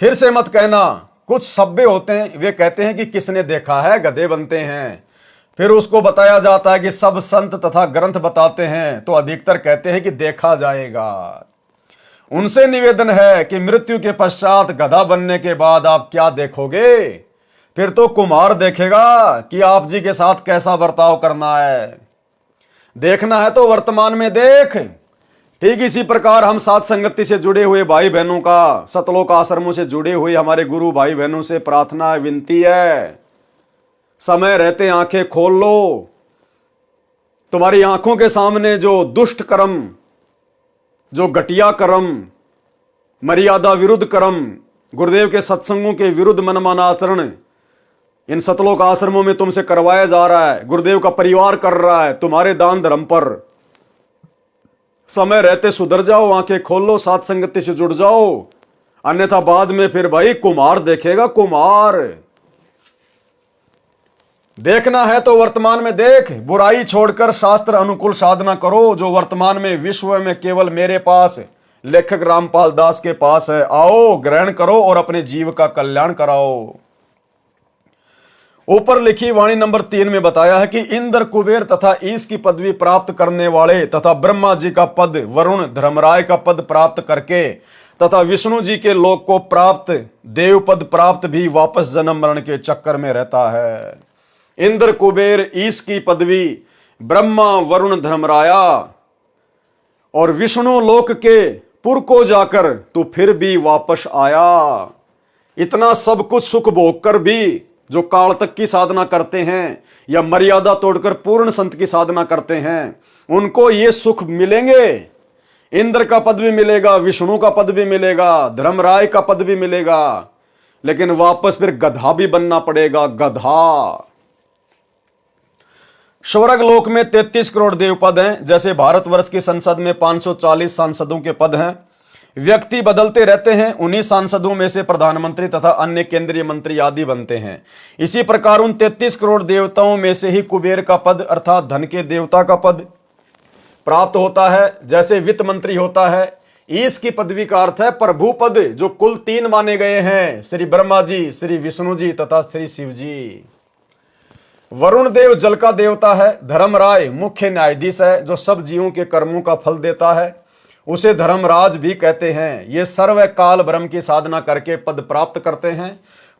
फिर से मत कहना। कुछ सभ्य होते हैं, वे कहते हैं कि किसने देखा है गधे बनते हैं। फिर उसको बताया जाता है कि सब संत तथा ग्रंथ बताते हैं, तो अधिकतर कहते हैं कि देखा जाएगा। उनसे निवेदन है कि मृत्यु के पश्चात गधा बनने के बाद आप क्या देखोगे? फिर तो कुमार देखेगा कि आप जी के साथ कैसा बर्ताव करना है। देखना है तो वर्तमान में देख। ठीक इसी प्रकार हम साथ संगति से जुड़े हुए भाई बहनों का, सतलोक आश्रमों से जुड़े हुए हमारे गुरु भाई बहनों से प्रार्थना है, विनती है, समय रहते आंखें खोल लो। तुम्हारी आंखों के सामने जो दुष्ट कर्म, जो घटिया कर्म, मर्यादा विरुद्ध कर्म, गुरुदेव के सत्संगों के विरुद्ध मनमाना आचरण इन सतलोक आश्रमों में तुमसे करवाया जा रहा है, गुरुदेव का परिवार कर रहा है तुम्हारे दान धर्म पर। समय रहते सुधर जाओ, आंखें खोल लो, साथ संगति से जुड़ जाओ, अन्यथा बाद में फिर भाई कुमार देखेगा, कुमार। देखना है तो वर्तमान में देख, बुराई छोड़कर शास्त्र अनुकूल साधना करो, जो वर्तमान में विश्व में केवल मेरे पास, लेखक रामपाल दास के पास है। आओ ग्रहण करो और अपने जीव का कल्याण कराओ। ऊपर लिखी वाणी नंबर 3 में बताया है कि इंद्र, कुबेर तथा ईश की पदवी प्राप्त करने वाले तथा ब्रह्मा जी का पद, वरुण, धर्मराय का पद प्राप्त करके तथा विष्णु जी के लोक को प्राप्त, देव पद प्राप्त भी वापस जन्म मरण के चक्कर में रहता है। इंद्र, कुबेर, ईश की पदवी, ब्रह्मा, वरुण, धर्मराया और विष्णु लोक के पुर को जाकर तू फिर भी वापस आया। इतना सब कुछ सुख भोग कर भी जो काल तक की साधना करते हैं या मर्यादा तोड़कर पूर्ण संत की साधना करते हैं, उनको ये सुख मिलेंगे। इंद्र का पद भी मिलेगा, विष्णु का पद भी मिलेगा, धर्मराय का पद भी मिलेगा, लेकिन वापस फिर गधा भी बनना पड़ेगा, गधा। स्वर्ग लोक में 33 करोड़ देव पद हैं, जैसे भारतवर्ष की संसद में 540 सांसदों के पद हैं। व्यक्ति बदलते रहते हैं, उन्हीं सांसदों में से प्रधानमंत्री तथा अन्य केंद्रीय मंत्री आदि बनते हैं। इसी प्रकार उन 33 करोड़ देवताओं में से ही कुबेर का पद अर्थात धन के देवता का पद प्राप्त होता है, जैसे वित्त मंत्री होता है। ईश की पदवी का अर्थ है प्रभु पद, जो कुल 3 माने गए हैं, श्री ब्रह्मा जी, श्री विष्णु जी तथा श्री शिव जी। वरुण देव जल का देवता है। धर्मराय मुख्य न्यायाधीश है, जो सब जीवों के कर्मों का फल देता है, उसे धर्मराज भी कहते हैं। ये सर्व काल ब्रह्म की साधना करके पद प्राप्त करते हैं।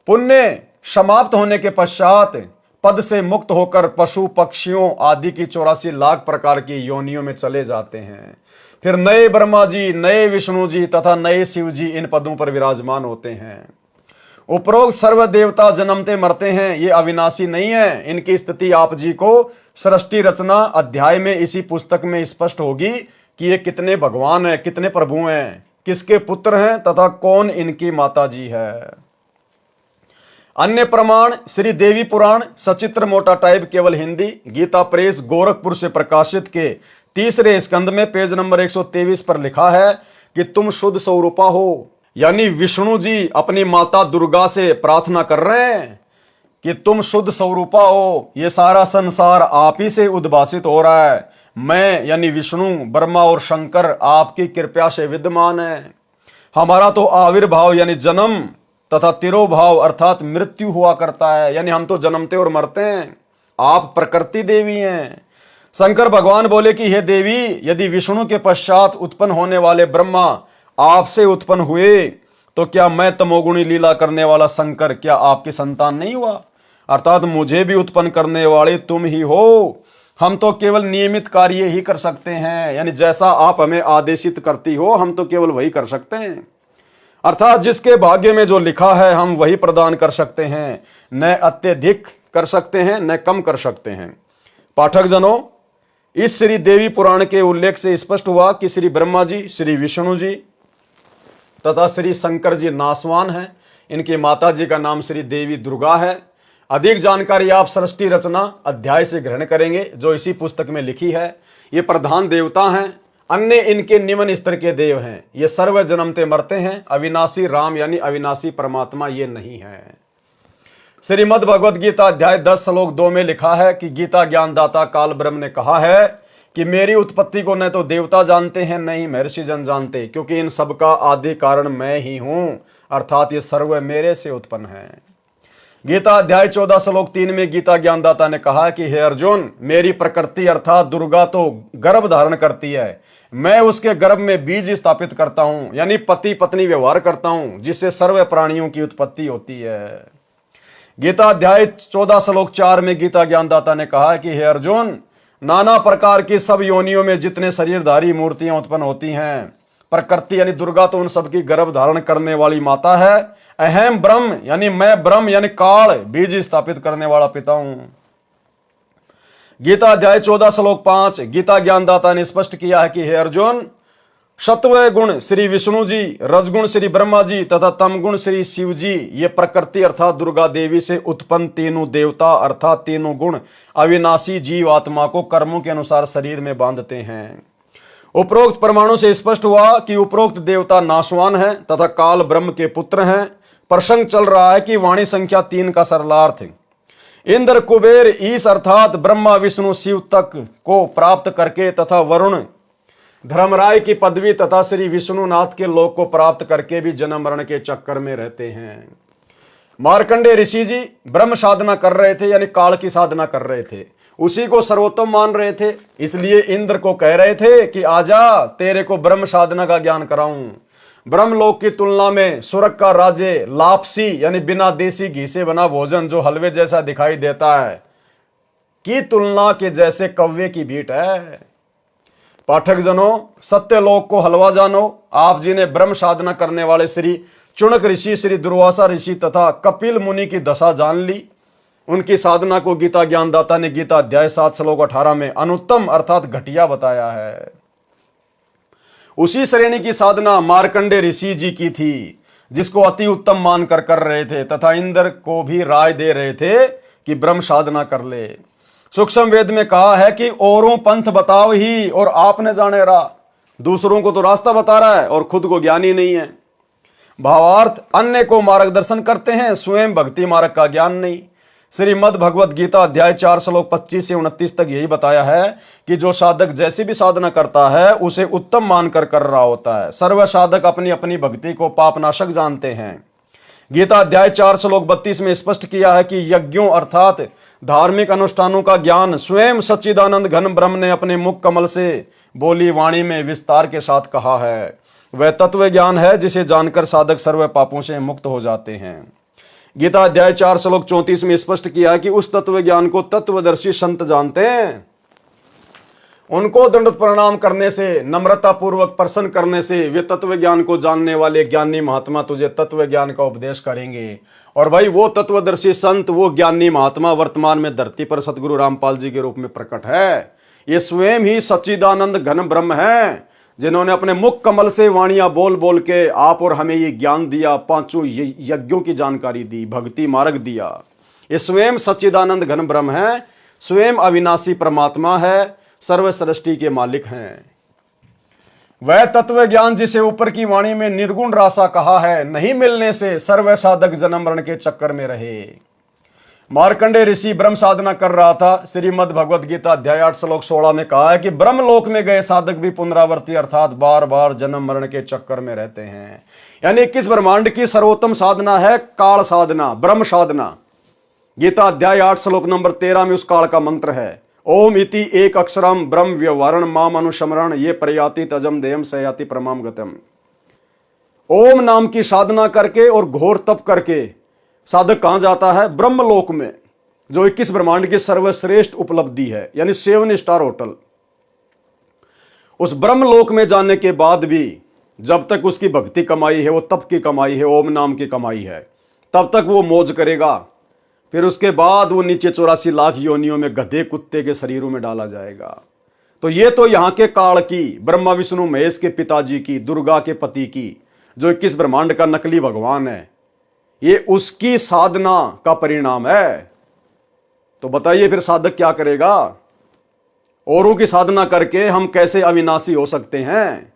पुण्य समाप्त होने के पश्चात पद से मुक्त होकर पशु पक्षियों आदि की 84 लाख प्रकार की योनियों में चले जाते हैं। फिर नए ब्रह्मा जी, नए विष्णु जी तथा नए शिव जी इन पदों पर विराजमान होते हैं। उपरोक्त सर्व देवता जन्मते मरते हैं, ये अविनाशी नहीं है। इनकी स्थिति आप जी को सृष्टि रचना अध्याय में इसी पुस्तक में स्पष्ट होगी कि ये कितने भगवान हैं, कितने प्रभु हैं, किसके पुत्र हैं तथा कौन इनकी माता जी है। अन्य प्रमाण श्री देवी पुराण सचित्र मोटा टाइप केवल हिंदी, गीता प्रेस गोरखपुर से प्रकाशित के 3रे स्कंद में पेज नंबर 123 पर लिखा है कि तुम शुद्ध स्वरूपा हो। यानी विष्णु जी अपनी माता दुर्गा से प्रार्थना कर रहे हैं कि तुम शुद्ध स्वरूपा हो, ये सारा संसार आप ही से उद्भासित हो रहा है। मैं यानी विष्णु, ब्रह्मा और शंकर आपकी कृपा से विद्यमान है। हमारा तो आविर्भाव यानी जन्म तथा तिरोभाव अर्थात मृत्यु हुआ करता है, यानी हम तो जन्मते और मरते हैं। आप प्रकृति देवी हैं। शंकर भगवान बोले कि हे देवी, यदि विष्णु के पश्चात उत्पन्न होने वाले ब्रह्मा आपसे उत्पन्न हुए तो क्या मैं तमोगुणी लीला करने वाला शंकर क्या आपकी संतान नहीं हुआ? अर्थात मुझे भी उत्पन्न करने वाले तुम ही हो। हम तो केवल नियमित कार्य ही कर सकते हैं, यानी जैसा आप हमें आदेशित करती हो हम तो केवल वही कर सकते हैं। अर्थात जिसके भाग्य में जो लिखा है हम वही प्रदान कर सकते हैं, न अत्यधिक कर सकते हैं न कम कर सकते हैं। पाठक जनों, इस श्री देवी पुराण के उल्लेख से स्पष्ट हुआ कि श्री ब्रह्मा जी, श्री विष्णु जी तथा श्री शंकर जी नासवान हैं। इनकी माता जी का नाम श्री देवी दुर्गा है। अधिक जानकारी आप सृष्टि रचना अध्याय से ग्रहण करेंगे जो इसी पुस्तक में लिखी है। ये प्रधान देवता हैं, अन्य इनके निम्न स्तर के देव हैं। ये सर्व जन्मते मरते हैं। अविनाशी राम यानी अविनाशी परमात्मा ये नहीं है। श्रीमद् भगवद गीता अध्याय 10 श्लोक 2 में लिखा है कि गीता ज्ञानदाता काल ब्रह्म ने कहा है कि मेरी उत्पत्ति को न तो देवता जानते हैं न ही महर्षि जन जानते, क्योंकि इन सब का आदि कारण मैं ही हूं, अर्थात ये सर्व मेरे से उत्पन्न है। गीता अध्याय 14 श्लोक 3 में गीता ज्ञानदाता ने कहा कि हे अर्जुन, मेरी प्रकृति अर्थात दुर्गा तो गर्भ धारण करती है, मैं उसके गर्भ में बीज स्थापित करता हूं, यानी पति पत्नी व्यवहार करता हूं, जिससे सर्व प्राणियों की उत्पत्ति होती है। गीता अध्याय 14 श्लोक 4 में गीता ज्ञानदाता ने कहा कि हे अर्जुन, नाना प्रकार की सब योनियों में जितने शरीरधारी मूर्तियां उत्पन्न होती हैं, प्रकृति यानी दुर्गा तो उन सबकी गर्भ धारण करने वाली माता है। अहम ब्रह्म यानी मैं ब्रह्म यानी काल बीज स्थापित करने वाला पिता हूं। गीता अध्याय 14 श्लोक 5 गीता ज्ञानदाता ने स्पष्ट किया है कि हे अर्जुन, सत्व गुण श्री विष्णु जी, रजगुण श्री ब्रह्मा जी तथा तमगुण श्री शिव जी, ये प्रकृति अर्थात दुर्गा देवी से उत्पन्न तीनों देवता अर्थात तीनों गुण अविनाशी जीव आत्मा को कर्मों के अनुसार शरीर में बांधते हैं। उपरोक्त परमाणु से स्पष्ट हुआ कि उपरोक्त देवता नाशवान है तथा काल ब्रह्म के पुत्र हैं। प्रसंग चल रहा है कि वाणी संख्या 3 का सरलार्थ इंद्र कुबेर ईश अर्थात ब्रह्मा विष्णु शिव तक को प्राप्त करके तथा वरुण धर्मराय की पदवी तथा श्री विष्णुनाथ के लोक को प्राप्त करके भी जन्म मरण के चक्कर में रहते हैं। मार्कंडेय ऋषि जी ब्रह्म साधना कर रहे थे, यानी काल की साधना कर रहे थे, उसी को सर्वोत्तम मान रहे थे, इसलिए इंद्र को कह रहे थे कि आजा तेरे को ब्रह्म साधना का ज्ञान कराऊं। ब्रह्मलोक की तुलना में स्वर्ग का राज्य लापसी यानी बिना देसी घी से बना भोजन जो हलवे जैसा दिखाई देता है की तुलना के जैसे कव्वे की भीट है। पाठक जनों, सत्य लोक को हलवा जानो। आप जी ने ब्रह्म साधना करने वाले श्री चुनक ऋषि, श्री दुर्वासा ऋषि तथा कपिल मुनि की दशा जान ली। उनकी साधना को गीता ज्ञानदाता ने गीता अध्याय 7 श्लोक 18 में अनुत्तम अर्थात घटिया बताया है। उसी श्रेणी की साधना मार्कंडेय ऋषि जी की थी, जिसको अति उत्तम मानकर कर रहे थे तथा इंद्र को भी राय दे रहे थे कि ब्रह्म साधना कर ले। सूक्ष्म वेद में कहा है कि औरों पंथ बताओ ही और आपने जाने रा। दूसरों को तो रास्ता बता रहा है और खुद को ज्ञानी नहीं है। भावार्थ, अन्य को मार्गदर्शन करते हैं, स्वयं भक्ति मार्ग का ज्ञान नहीं। श्रीमद् भगवद गीता अध्याय 4 श्लोक 25 से 29 तक यही बताया है कि जो साधक जैसी भी साधना करता है उसे उत्तम मानकर कर रहा होता है। सर्व साधक अपनी अपनी भक्ति को पापनाशक जानते हैं। गीता अध्याय 4 श्लोक 32 में स्पष्ट किया है कि यज्ञों अर्थात धार्मिक अनुष्ठानों का ज्ञान स्वयं सच्चिदानंद घन ब्रह्म ने अपने मुख कमल से बोली वाणी में विस्तार के साथ कहा है। वह तत्व ज्ञान है जिसे जानकर साधक सर्व पापों से मुक्त हो जाते हैं। गीता अध्याय 4 श्लोक 34 में स्पष्ट किया है कि उस तत्व ज्ञान को तत्वदर्शी संत जानते हैं। उनको दंडवत प्रणाम करने से, नम्रता पूर्वक प्रसन्न करने से वे तत्व ज्ञान को जानने वाले ज्ञानी महात्मा तुझे तत्व ज्ञान का उपदेश करेंगे। और भाई वो तत्वदर्शी संत, वो ज्ञानी महात्मा वर्तमान में धरती पर सतगुरु रामपाल जी के रूप में प्रकट है। ये स्वयं ही सच्चिदानंद घन ब्रह्म है, जिन्होंने अपने मुख कमल से वाणियां बोल बोल के आप और हमें ये ज्ञान दिया, पांचों यज्ञों की जानकारी दी, भक्ति मार्ग दिया। ये स्वयं सच्चिदानंद घन ब्रह्म है, स्वयं अविनाशी परमात्मा है, सर्व सृष्टि के मालिक हैं। वह तत्व ज्ञान जिसे ऊपर की वाणी में निर्गुण रासा कहा है, नहीं मिलने से सर्व साधक जन्म मरण के चक्कर में रहे। मार्कंडे ऋषि ब्रह्म साधना कर रहा था। श्रीमद् भगवद गीता अध्याय 8 श्लोक 16 में कहा है कि ब्रह्म लोक में गए साधक भी पुनरावर्ती अर्थात बार बार जन्म मरण के चक्कर में रहते हैं। यानी 21 ब्रह्मांड की सर्वोत्तम साधना है काल साधना, ब्रह्म साधना। गीता अध्याय 8 श्लोक नंबर 13 में उस काल का मंत्र है, ओम इति एक अक्षरम ब्रह्म व्यवहारण माम अनुशमरण ये प्रयाति तजम देयम सयाति प्रमाम गतम। ओम नाम की साधना करके और घोर तप करके साधक कहां जाता है? ब्रह्मलोक में, जो 21 ब्रह्मांड की सर्वश्रेष्ठ उपलब्धि है, यानी 7 स्टार होटल। उस ब्रह्मलोक में जाने के बाद भी जब तक उसकी भक्ति कमाई है, वो तप की कमाई है, ओम नाम की कमाई है, तब तक वो मौज करेगा। फिर उसके बाद वो नीचे 84 लाख योनियों में गधे कुत्ते के शरीरों में डाला जाएगा। तो ये तो यहां के काल की, ब्रह्मा विष्णु महेश के पिताजी की, दुर्गा के पति की, जो 21 ब्रह्मांड का नकली भगवान है, ये उसकी साधना का परिणाम है। तो बताइए फिर साधक क्या करेगा? औरों की साधना करके हम कैसे अविनाशी हो सकते हैं?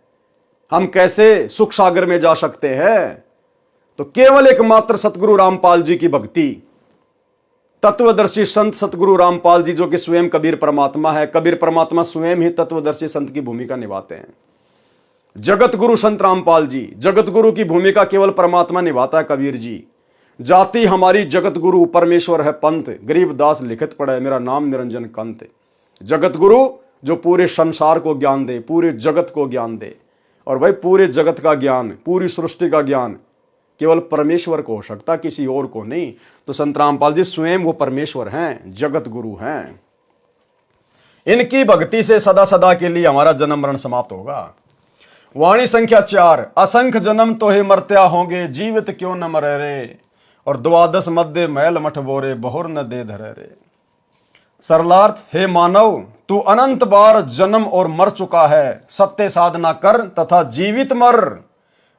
हम कैसे सुख सागर में जा सकते हैं? तो केवल एकमात्र सतगुरु रामपाल जी की भक्ति, तत्वदर्शी संत सतगुरु रामपाल जी, जो कि स्वयं कबीर परमात्मा है। कबीर परमात्मा स्वयं ही तत्वदर्शी संत की भूमिका निभाते हैं। जगत गुरु संत रामपाल जी, जगत गुरु की भूमिका केवल परमात्मा निभाता है कबीर जी। जाति हमारी जगत गुरु, परमेश्वर है पंथ, गरीबदास लिखित पढ़े मेरा नाम निरंजन कंत। जगत गुरु जो पूरे संसार को ज्ञान दे, पूरे जगत को ज्ञान दे। और भाई पूरे जगत का ज्ञान, पूरी सृष्टि का ज्ञान केवल परमेश्वर को हो सकता, किसी और को नहीं। तो संत रामपाल जी स्वयं वो परमेश्वर हैं, जगत गुरु हैं। इनकी भक्ति से सदा सदा के लिए हमारा जन्म मरण समाप्त होगा। वाणी संख्या 4, असंख्य जन्म तो हे मरत्या होंगे, जीवित क्यों न मरे रे। और 12 मध्य मैल मठ बोरे, बहुर न दे धरे रे। सरलार्थ, हे मानव तू अनंत बार जन्म और मर चुका है, सत्य साधना कर तथा जीवित मर।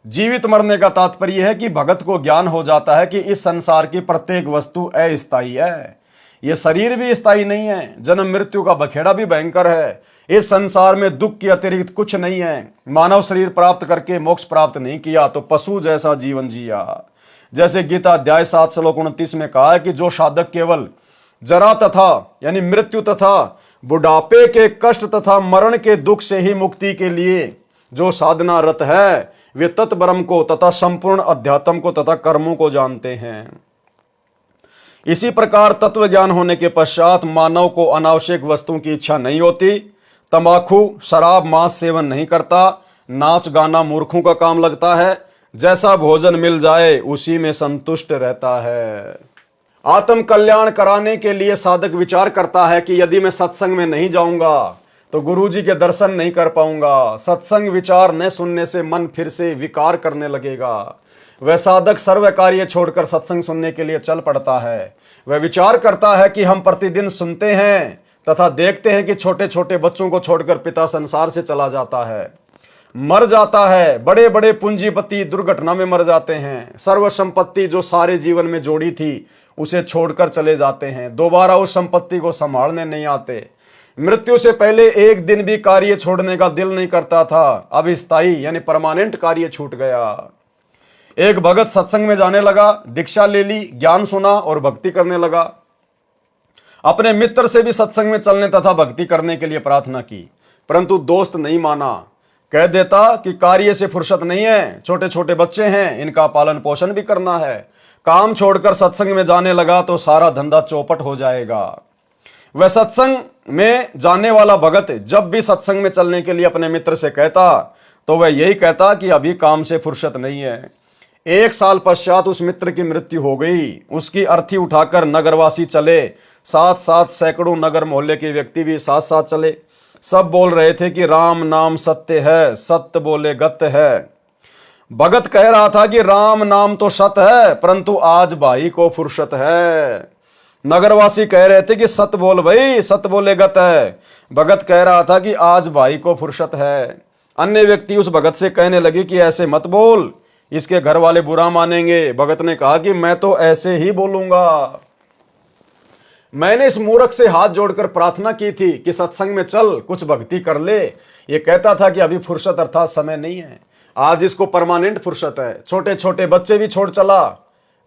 जीवित मरने का तात्पर्य है कि भगत को ज्ञान हो जाता है कि इस संसार की प्रत्येक वस्तु अस्थायी है। यह शरीर भी स्थायी नहीं है, जन्म मृत्यु का बखेड़ा भी भयंकर है। इस संसार में दुख के अतिरिक्त कुछ नहीं है। मानव शरीर प्राप्त करके मोक्ष प्राप्त नहीं किया तो पशु जैसा जीवन जिया। जैसे गीता अध्याय 7 श्लोक 29 में कहा है कि जो साधक केवल जरा तथा यानी मृत्यु तथा बुढ़ापे के कष्ट तथा मरण के दुख से ही मुक्ति के लिए जो साधना रत है, वे तत्ब्रह्म को तथा संपूर्ण अध्यात्म को तथा कर्मों को जानते हैं। इसी प्रकार तत्व ज्ञान होने के पश्चात मानव को अनावश्यक वस्तुओं की इच्छा नहीं होती। तंबाकू, शराब, मांस सेवन नहीं करता। नाच गाना मूर्खों का काम लगता है। जैसा भोजन मिल जाए उसी में संतुष्ट रहता है। आत्म कल्याण कराने के लिए साधक विचार करता है कि यदि मैं सत्संग में नहीं जाऊंगा तो गुरुजी के दर्शन नहीं कर पाऊंगा। सत्संग विचार न सुनने से मन फिर से विकार करने लगेगा। वह साधक सर्व कार्य छोड़कर सत्संग सुनने के लिए चल पड़ता है। वह विचार करता है कि हम प्रतिदिन सुनते हैं तथा देखते हैं कि छोटे छोटे बच्चों को छोड़कर पिता संसार से चला जाता है, मर जाता है। बड़े बड़े पूंजीपति दुर्घटना में मर जाते हैं। सर्व संपत्ति जो सारे जीवन में जोड़ी थी उसे छोड़कर चले जाते हैं, दोबारा उस संपत्ति को संभालने नहीं आते। मृत्यु से पहले एक दिन भी कार्य छोड़ने का दिल नहीं करता था, अब स्थायी यानी परमानेंट कार्य छूट गया। एक भगत सत्संग में जाने लगा, दीक्षा ले ली, ज्ञान सुना और भक्ति करने लगा। अपने मित्र से भी सत्संग में चलने तथा भक्ति करने के लिए प्रार्थना की, परंतु दोस्त नहीं माना। कह देता कि कार्य से फुर्सत नहीं है, छोटे छोटे बच्चे हैं, इनका पालन पोषण भी करना है। काम छोड़कर सत्संग में जाने लगा तो सारा धंधा चौपट हो जाएगा। वह सत्संग में जाने वाला भगत जब भी सत्संग में चलने के लिए अपने मित्र से कहता तो वह यही कहता कि अभी काम से फुर्सत नहीं है। 1 साल पश्चात उस मित्र की मृत्यु हो गई। उसकी अर्थी उठाकर नगरवासी चले, साथ साथ सैकड़ों नगर मोहल्ले के व्यक्ति भी साथ साथ चले। सब बोल रहे थे कि राम नाम सत्य है, सत्य बोले गत है। भगत कह रहा था कि राम नाम तो सत्य है, परंतु आज भाई को फुर्सत है। नगरवासी कह रहे थे कि सत्य बोल भाई, सत्य बोले गत है। भगत कह रहा था कि आज भाई को फुर्सत है। अन्य व्यक्ति उस भगत से कहने लगे कि ऐसे मत बोल, इसके घर वाले बुरा मानेंगे। भगत ने कहा कि मैं तो ऐसे ही बोलूंगा। मैंने इस मूर्ख से हाथ जोड़कर प्रार्थना की थी कि सत्संग में चल, कुछ भक्ति कर ले। ये कहता था कि अभी फुर्सत अर्थात समय नहीं है। आज इसको परमानेंट फुर्सत है। छोटे छोटे बच्चे भी छोड़ चला,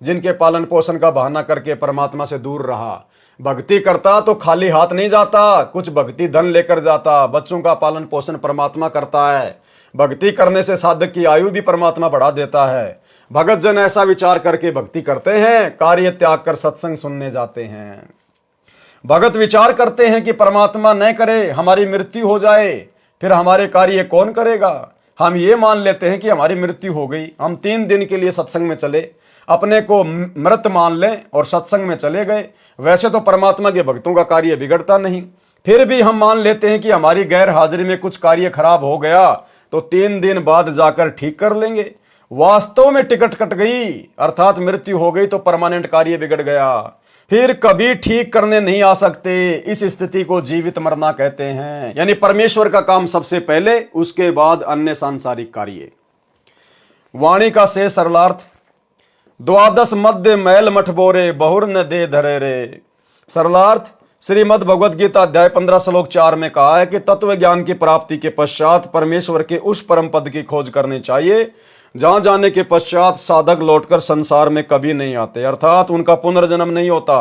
जिनके पालन पोषण का बहाना करके परमात्मा से दूर रहा। भक्ति करता तो खाली हाथ नहीं जाता, कुछ भक्ति धन लेकर जाता। बच्चों का पालन पोषण परमात्मा करता है। भक्ति करने से साधक की आयु भी परमात्मा बढ़ा देता है। भगत जन ऐसा विचार करके भक्ति करते हैं, कार्य त्याग कर सत्संग सुनने जाते हैं। भगत विचार करते हैं कि परमात्मा न करे हमारी मृत्यु हो जाए, फिर हमारे कार्य कौन करेगा। हम ये मान लेते हैं कि हमारी मृत्यु हो गई, हम 3 दिन के लिए सत्संग में चले, अपने को मृत मान लें और सत्संग में चले गए। वैसे तो परमात्मा के भक्तों का कार्य बिगड़ता नहीं, फिर भी हम मान लेते हैं कि हमारी गैर हाजिरी में कुछ कार्य खराब हो गया तो 3 दिन बाद जाकर ठीक कर लेंगे। वास्तव में टिकट कट गई अर्थात मृत्यु हो गई तो परमानेंट कार्य बिगड़ गया, फिर कभी ठीक करने नहीं आ सकते। इस स्थिति को जीवित मरना कहते हैं, यानी परमेश्वर का काम सबसे पहले, उसके बाद अन्य सांसारिक कार्य। वाणी का से सरलार्थ, द्वादश मध्य मैल मठ बोरे, बहुर न दे धरे रे। सरलार्थ, श्रीमद् भगवद गीता अध्याय 15 श्लोक 4 में कहा है कि तत्व ज्ञान की प्राप्ति के पश्चात परमेश्वर के उस परम पद की खोज करनी चाहिए जहां जाने के पश्चात साधक लौटकर संसार में कभी नहीं आते, अर्थात उनका पुनर्जन्म नहीं होता,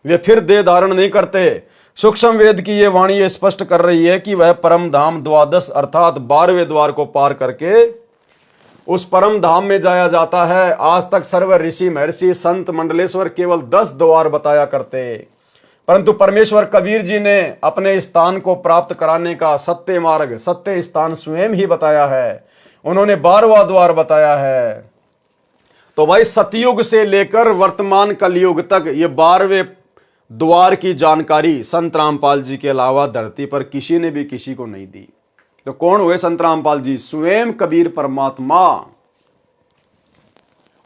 वे फिर देह धारण नहीं करते। सूक्ष्म वेद की ये वाणी ये स्पष्ट कर रही है कि वह परम धाम द्वादश अर्थात 12वें द्वार को पार करके उस परम धाम में जाया जाता है। आज तक सर्व ऋषि महर्षि संत मंडलेश्वर केवल 10 द्वार बताया करते, परंतु परमेश्वर कबीर जी ने अपने स्थान को प्राप्त कराने का सत्य मार्ग, सत्य स्थान स्वयं ही बताया है। उन्होंने 12वां द्वार बताया है। तो भाई सतयुग से लेकर वर्तमान कलयुग तक ये 12वें द्वार की जानकारी संत रामपाल जी के अलावा धरती पर किसी ने भी किसी को नहीं दी। तो कौन हुए संत रामपाल जी? स्वयं कबीर परमात्मा।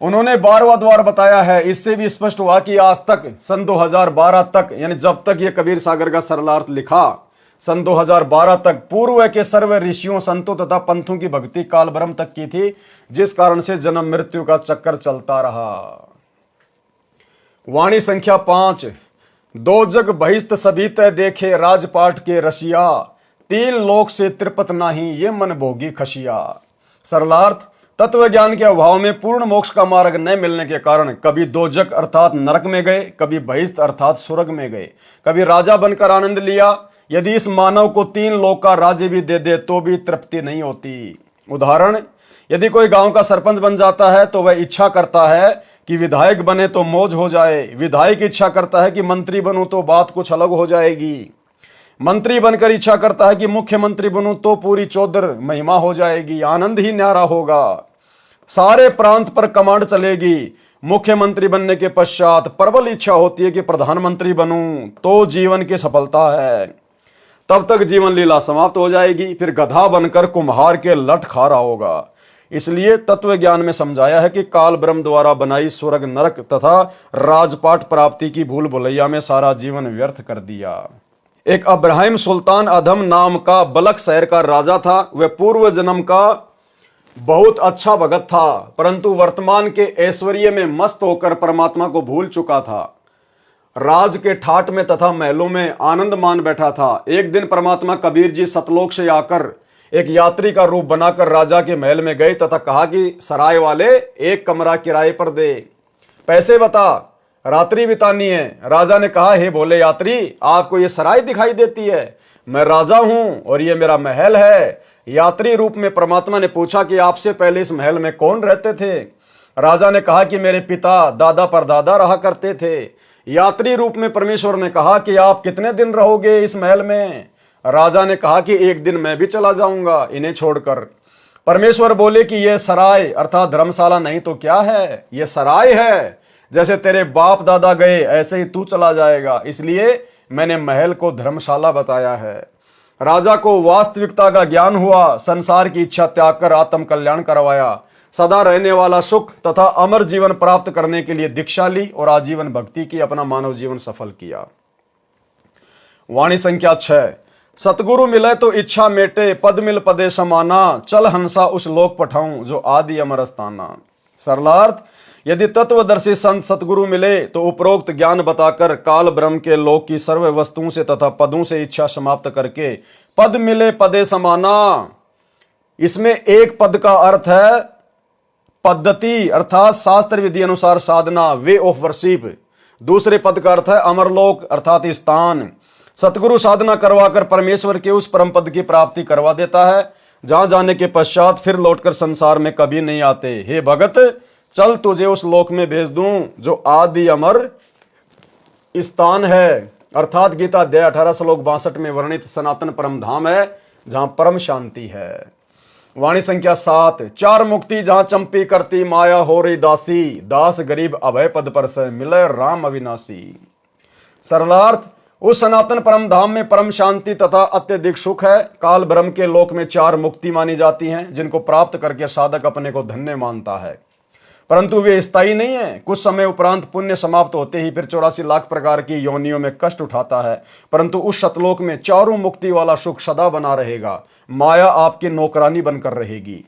उन्होंने 12वां द्वार बताया है। इससे भी स्पष्ट हुआ कि आज तक सन 2012 तक, यानी जब तक ये कबीर सागर का सरलार्थ लिखा, सन 2012 तक पूर्व के सर्व ऋषियों संतों तथा पंथों की भक्ति काल ब्रह्म तक की थी, जिस कारण से जन्म मृत्यु का चक्कर चलता रहा। वाणी संख्या 5, 2 जग बहिस्त सभी तय देखे, राजपाट के रसिया, 3 लोक से त्रिपत नाही, ये मन भोगी खशिया। सरलार्थ, तत्व ज्ञान के अभाव में पूर्ण मोक्ष का मार्ग न मिलने के कारण कभी 2 जग अर्थात नरक में गए, कभी बहिस्त अर्थात स्वर्ग में गए, कभी राजा बनकर आनंद लिया। यदि इस मानव को 3 लोक का राज्य भी दे दे तो भी तृप्ति नहीं होती। उदाहरण, यदि कोई गांव का सरपंच बन जाता है तो वह इच्छा करता है कि विधायक बने तो मौज हो जाए, विधायक इच्छा करता है कि मंत्री बनूं तो बात कुछ अलग हो जाएगी, मंत्री बनकर इच्छा करता है कि मुख्यमंत्री बनूं तो पूरी चौधर महिमा हो जाएगी, आनंद ही न्यारा होगा, सारे प्रांत पर कमांड चलेगी। मुख्यमंत्री बनने के पश्चात प्रबल इच्छा होती है कि प्रधानमंत्री बनूं तो जीवन की सफलता है। तब तक जीवन लीला समाप्त हो जाएगी, फिर गधा बनकर कुम्हार के लट खा रहा होगा। इसलिए तत्व ज्ञान में समझाया है कि काल ब्रह्म द्वारा बनाई स्वर्ग नरक तथा राजपाट प्राप्ति की भूल भुलैया में सारा जीवन व्यर्थ कर दिया। एक अब्राहिम सुल्तान अधम नाम का बलक शहर का राजा था। वह पूर्व जन्म का बहुत अच्छा भगत था, परंतु वर्तमान के ऐश्वर्य में मस्त होकर परमात्मा को भूल चुका था। राज के ठाट में तथा महलों में आनंद मान बैठा था। एक दिन परमात्मा कबीर जी सतलोक से आकर एक यात्री का रूप बनाकर राजा के महल में गए तथा कहा कि सराय वाले, एक कमरा किराए पर दे, पैसे बता, रात्रि बितानी है। राजा ने कहा, हे भोले यात्री, आपको ये सराय दिखाई देती है? मैं राजा हूं और ये मेरा महल है। यात्री रूप में परमात्मा ने पूछा कि आपसे पहले इस महल में कौन रहते थे? राजा ने कहा कि मेरे पिता दादा परदादा रहा करते थे। यात्री रूप में परमेश्वर ने कहा कि आप कितने दिन रहोगे इस महल में? राजा ने कहा कि एक दिन मैं भी चला जाऊंगा इन्हें छोड़कर। परमेश्वर बोले कि यह सराय अर्थात धर्मशाला नहीं तो क्या है, यह सराय है। जैसे तेरे बाप दादा गए ऐसे ही तू चला जाएगा, इसलिए मैंने महल को धर्मशाला बताया है। राजा को वास्तविकता का ज्ञान हुआ, संसार की इच्छा त्याग कर आत्म कल्याण करवाया, सदा रहने वाला सुख तथा अमर जीवन प्राप्त करने के लिए दीक्षा ली और आजीवन भक्ति की, अपना मानव जीवन सफल किया। वाणी संख्या 6। सतगुरु मिले तो इच्छा मेटे, पद मिल पदे समाना, चल हंसा उस लोक पठाऊं जो आदि अमर स्थाना। सरलार्थ, यदि तत्वदर्शी संत सतगुरु मिले तो उपरोक्त ज्ञान बताकर काल ब्रह्म के लोक की सर्व वस्तुओं से तथा पदों से इच्छा समाप्त करके पद मिले पदे समाना। इसमें एक पद का अर्थ है पद्धति अर्थात शास्त्र विधि अनुसार साधना, वे ऑफ वर्शिप। दूसरे पद का अर्थ है अमरलोक अर्थात स्थान। सतगुरु साधना करवाकर परमेश्वर के उस परम पद की प्राप्ति करवा देता है, जहां जाने के पश्चात फिर लौटकर संसार में कभी नहीं आते। हे भगत, चल तुझे उस लोक में भेज दूं जो आदि अमर स्थान है, अर्थात गीता अध्याय 18 श्लोक 62 में वर्णित सनातन परम धाम है, जहां परम शांति है। वाणी संख्या 7। चार मुक्ति जहां चंपी करती माया हो रही दासी, दास गरीब अभय पद पर से मिले राम अविनाशी। सरलार्थ, उस सनातन परम धाम में परम शांति तथा अत्यधिक सुख है। काल ब्रह्म के लोक में चार मुक्ति मानी जाती हैं, जिनको प्राप्त करके साधक अपने को धन्य मानता है, परंतु वे स्थायी नहीं है। कुछ समय उपरांत पुण्य समाप्त होते ही फिर 84 लाख प्रकार की योनियों में कष्ट उठाता है, परंतु उस सतलोक में चारों मुक्ति वाला सुख सदा बना रहेगा। माया आपकी नौकरानी बनकर रहेगी।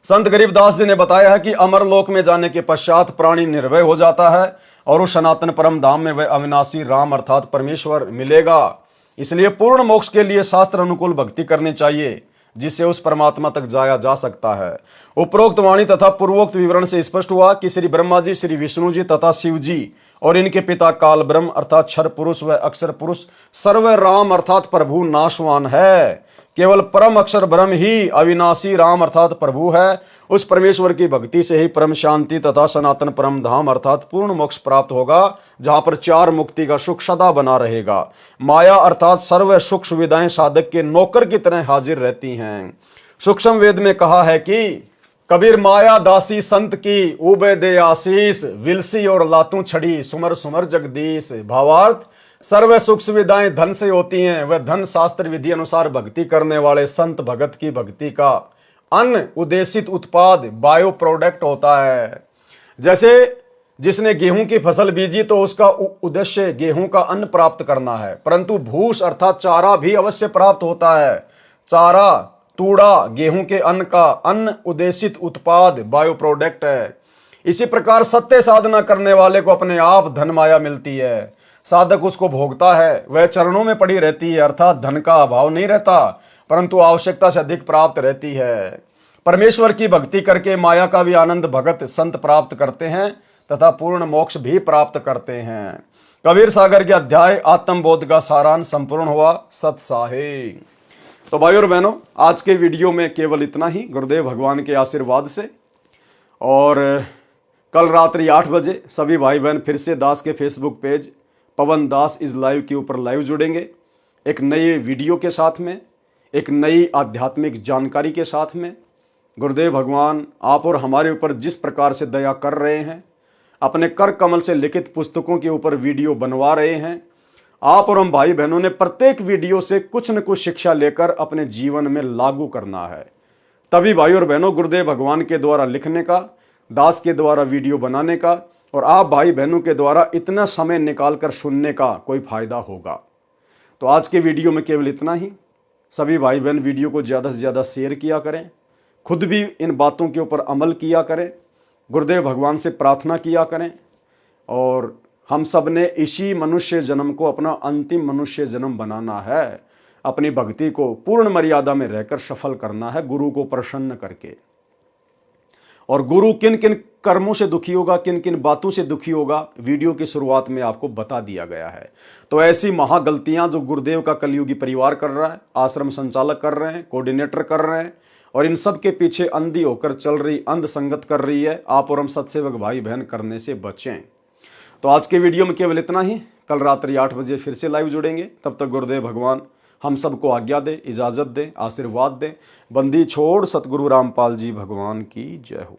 संत गरीबदास जी ने बताया है कि अमरलोक में जाने के पश्चात प्राणी निर्भय हो जाता है और उस सनातन परम धाम में वह अविनाशी राम अर्थात परमेश्वर मिलेगा। इसलिए पूर्ण मोक्ष के लिए शास्त्र अनुकूल भक्ति करनी चाहिए, जिससे उस परमात्मा तक जाया जा सकता है। उपरोक्त वाणी तथा पूर्वोक्त विवरण से स्पष्ट हुआ कि श्री ब्रह्मा जी, श्री विष्णु जी तथा शिव जी और इनके पिता काल ब्रह्म अर्थात क्षर पुरुष व अक्षर पुरुष सर्व राम अर्थात प्रभु नाशवान है। केवल परम अक्षर ब्रह्म ही अविनाशी राम अर्थात प्रभु है। उस परमेश्वर की भक्ति से ही परम शांति तथा सनातन परम धाम अर्थात पूर्ण मोक्ष प्राप्त होगा, जहां पर चार मुक्ति का सुख सदा बना रहेगा। माया अर्थात सर्व सुख सुविधाएं साधक के नौकर की तरह हाजिर रहती हैं। सूक्ष्म वेद में कहा है कि कबीर माया दासी संत की उबे दे आशीष, विलसी और लातू छड़ी सुमर सुमर जगदीश। भावार्थ, सर्व सुख सुविधाएं धन से होती हैं, वह धन शास्त्र विधि अनुसार भक्ति करने वाले संत भगत की भक्ति का अन्न उद्देशित उत्पाद बायो प्रोडक्ट होता है। जैसे जिसने गेहूं की फसल बीजी तो उसका उद्देश्य गेहूं का अन्न प्राप्त करना है, परंतु भूस अर्थात चारा भी अवश्य प्राप्त होता है। चारा तूड़ा गेहूं के अन्न का अन्न उद्देशित उत्पाद बायो प्रोडक्ट है। इसी प्रकार सत्य साधना करने वाले को अपने आप धन माया मिलती है, साधक उसको भोगता है, वह चरणों में पड़ी रहती है, अर्थात धन का अभाव नहीं रहता, परंतु आवश्यकता से अधिक प्राप्त रहती है। परमेश्वर की भक्ति करके माया का भी आनंद भगत संत प्राप्त करते हैं तथा पूर्ण मोक्ष भी प्राप्त करते हैं। कबीर सागर के अध्याय आत्मबोध का सारांश संपूर्ण हुआ। सत साहे। तो भाई और बहनों, आज के वीडियो में केवल इतना ही, गुरुदेव भगवान के आशीर्वाद से। और कल रात्रि 8 बजे सभी भाई बहन फिर से दास के Facebook page Pawan Das is live के ऊपर लाइव जुड़ेंगे, एक नए वीडियो के साथ में, एक नई आध्यात्मिक जानकारी के साथ में। गुरुदेव भगवान आप और हमारे ऊपर जिस प्रकार से दया कर रहे हैं, अपने कर कमल से लिखित पुस्तकों के ऊपर वीडियो बनवा रहे हैं, आप और हम भाई बहनों ने प्रत्येक वीडियो से कुछ न कुछ शिक्षा लेकर अपने जीवन में लागू करना है। तभी भाई और बहनों गुरुदेव भगवान के द्वारा लिखने का, दास के द्वारा वीडियो बनाने का और आप भाई बहनों के द्वारा इतना समय निकालकर सुनने का कोई फायदा होगा। तो आज के वीडियो में केवल इतना ही। सभी भाई बहन वीडियो को ज़्यादा से ज़्यादा शेयर किया करें, खुद भी इन बातों के ऊपर अमल किया करें, गुरुदेव भगवान से प्रार्थना किया करें और हम सब ने इसी मनुष्य जन्म को अपना अंतिम मनुष्य जन्म बनाना है। अपनी भक्ति को पूर्ण मर्यादा में रहकर सफल करना है, गुरु को प्रसन्न करके। और गुरु किन किन कर्मों से दुखी होगा, किन किन बातों से दुखी होगा, वीडियो की शुरुआत में आपको बता दिया गया है। तो ऐसी महागलतियां जो गुरुदेव का कलयुगी परिवार कर रहा है, आश्रम संचालक कर रहे हैं, कोऑर्डिनेटर कर रहे हैं और इन सब के पीछे अंधी होकर चल रही अंध संगत कर रही है, आप और हम सत्सेवक भाई बहन करने से बचें। तो आज के वीडियो में केवल इतना ही। कल रात्रि 8 बजे फिर से लाइव जुड़ेंगे। तब तक गुरुदेव भगवान हम सबको आज्ञा दे, इजाज़त दे, आशीर्वाद दे। बंदी छोड़ सतगुरु रामपाल जी भगवान की जय हो।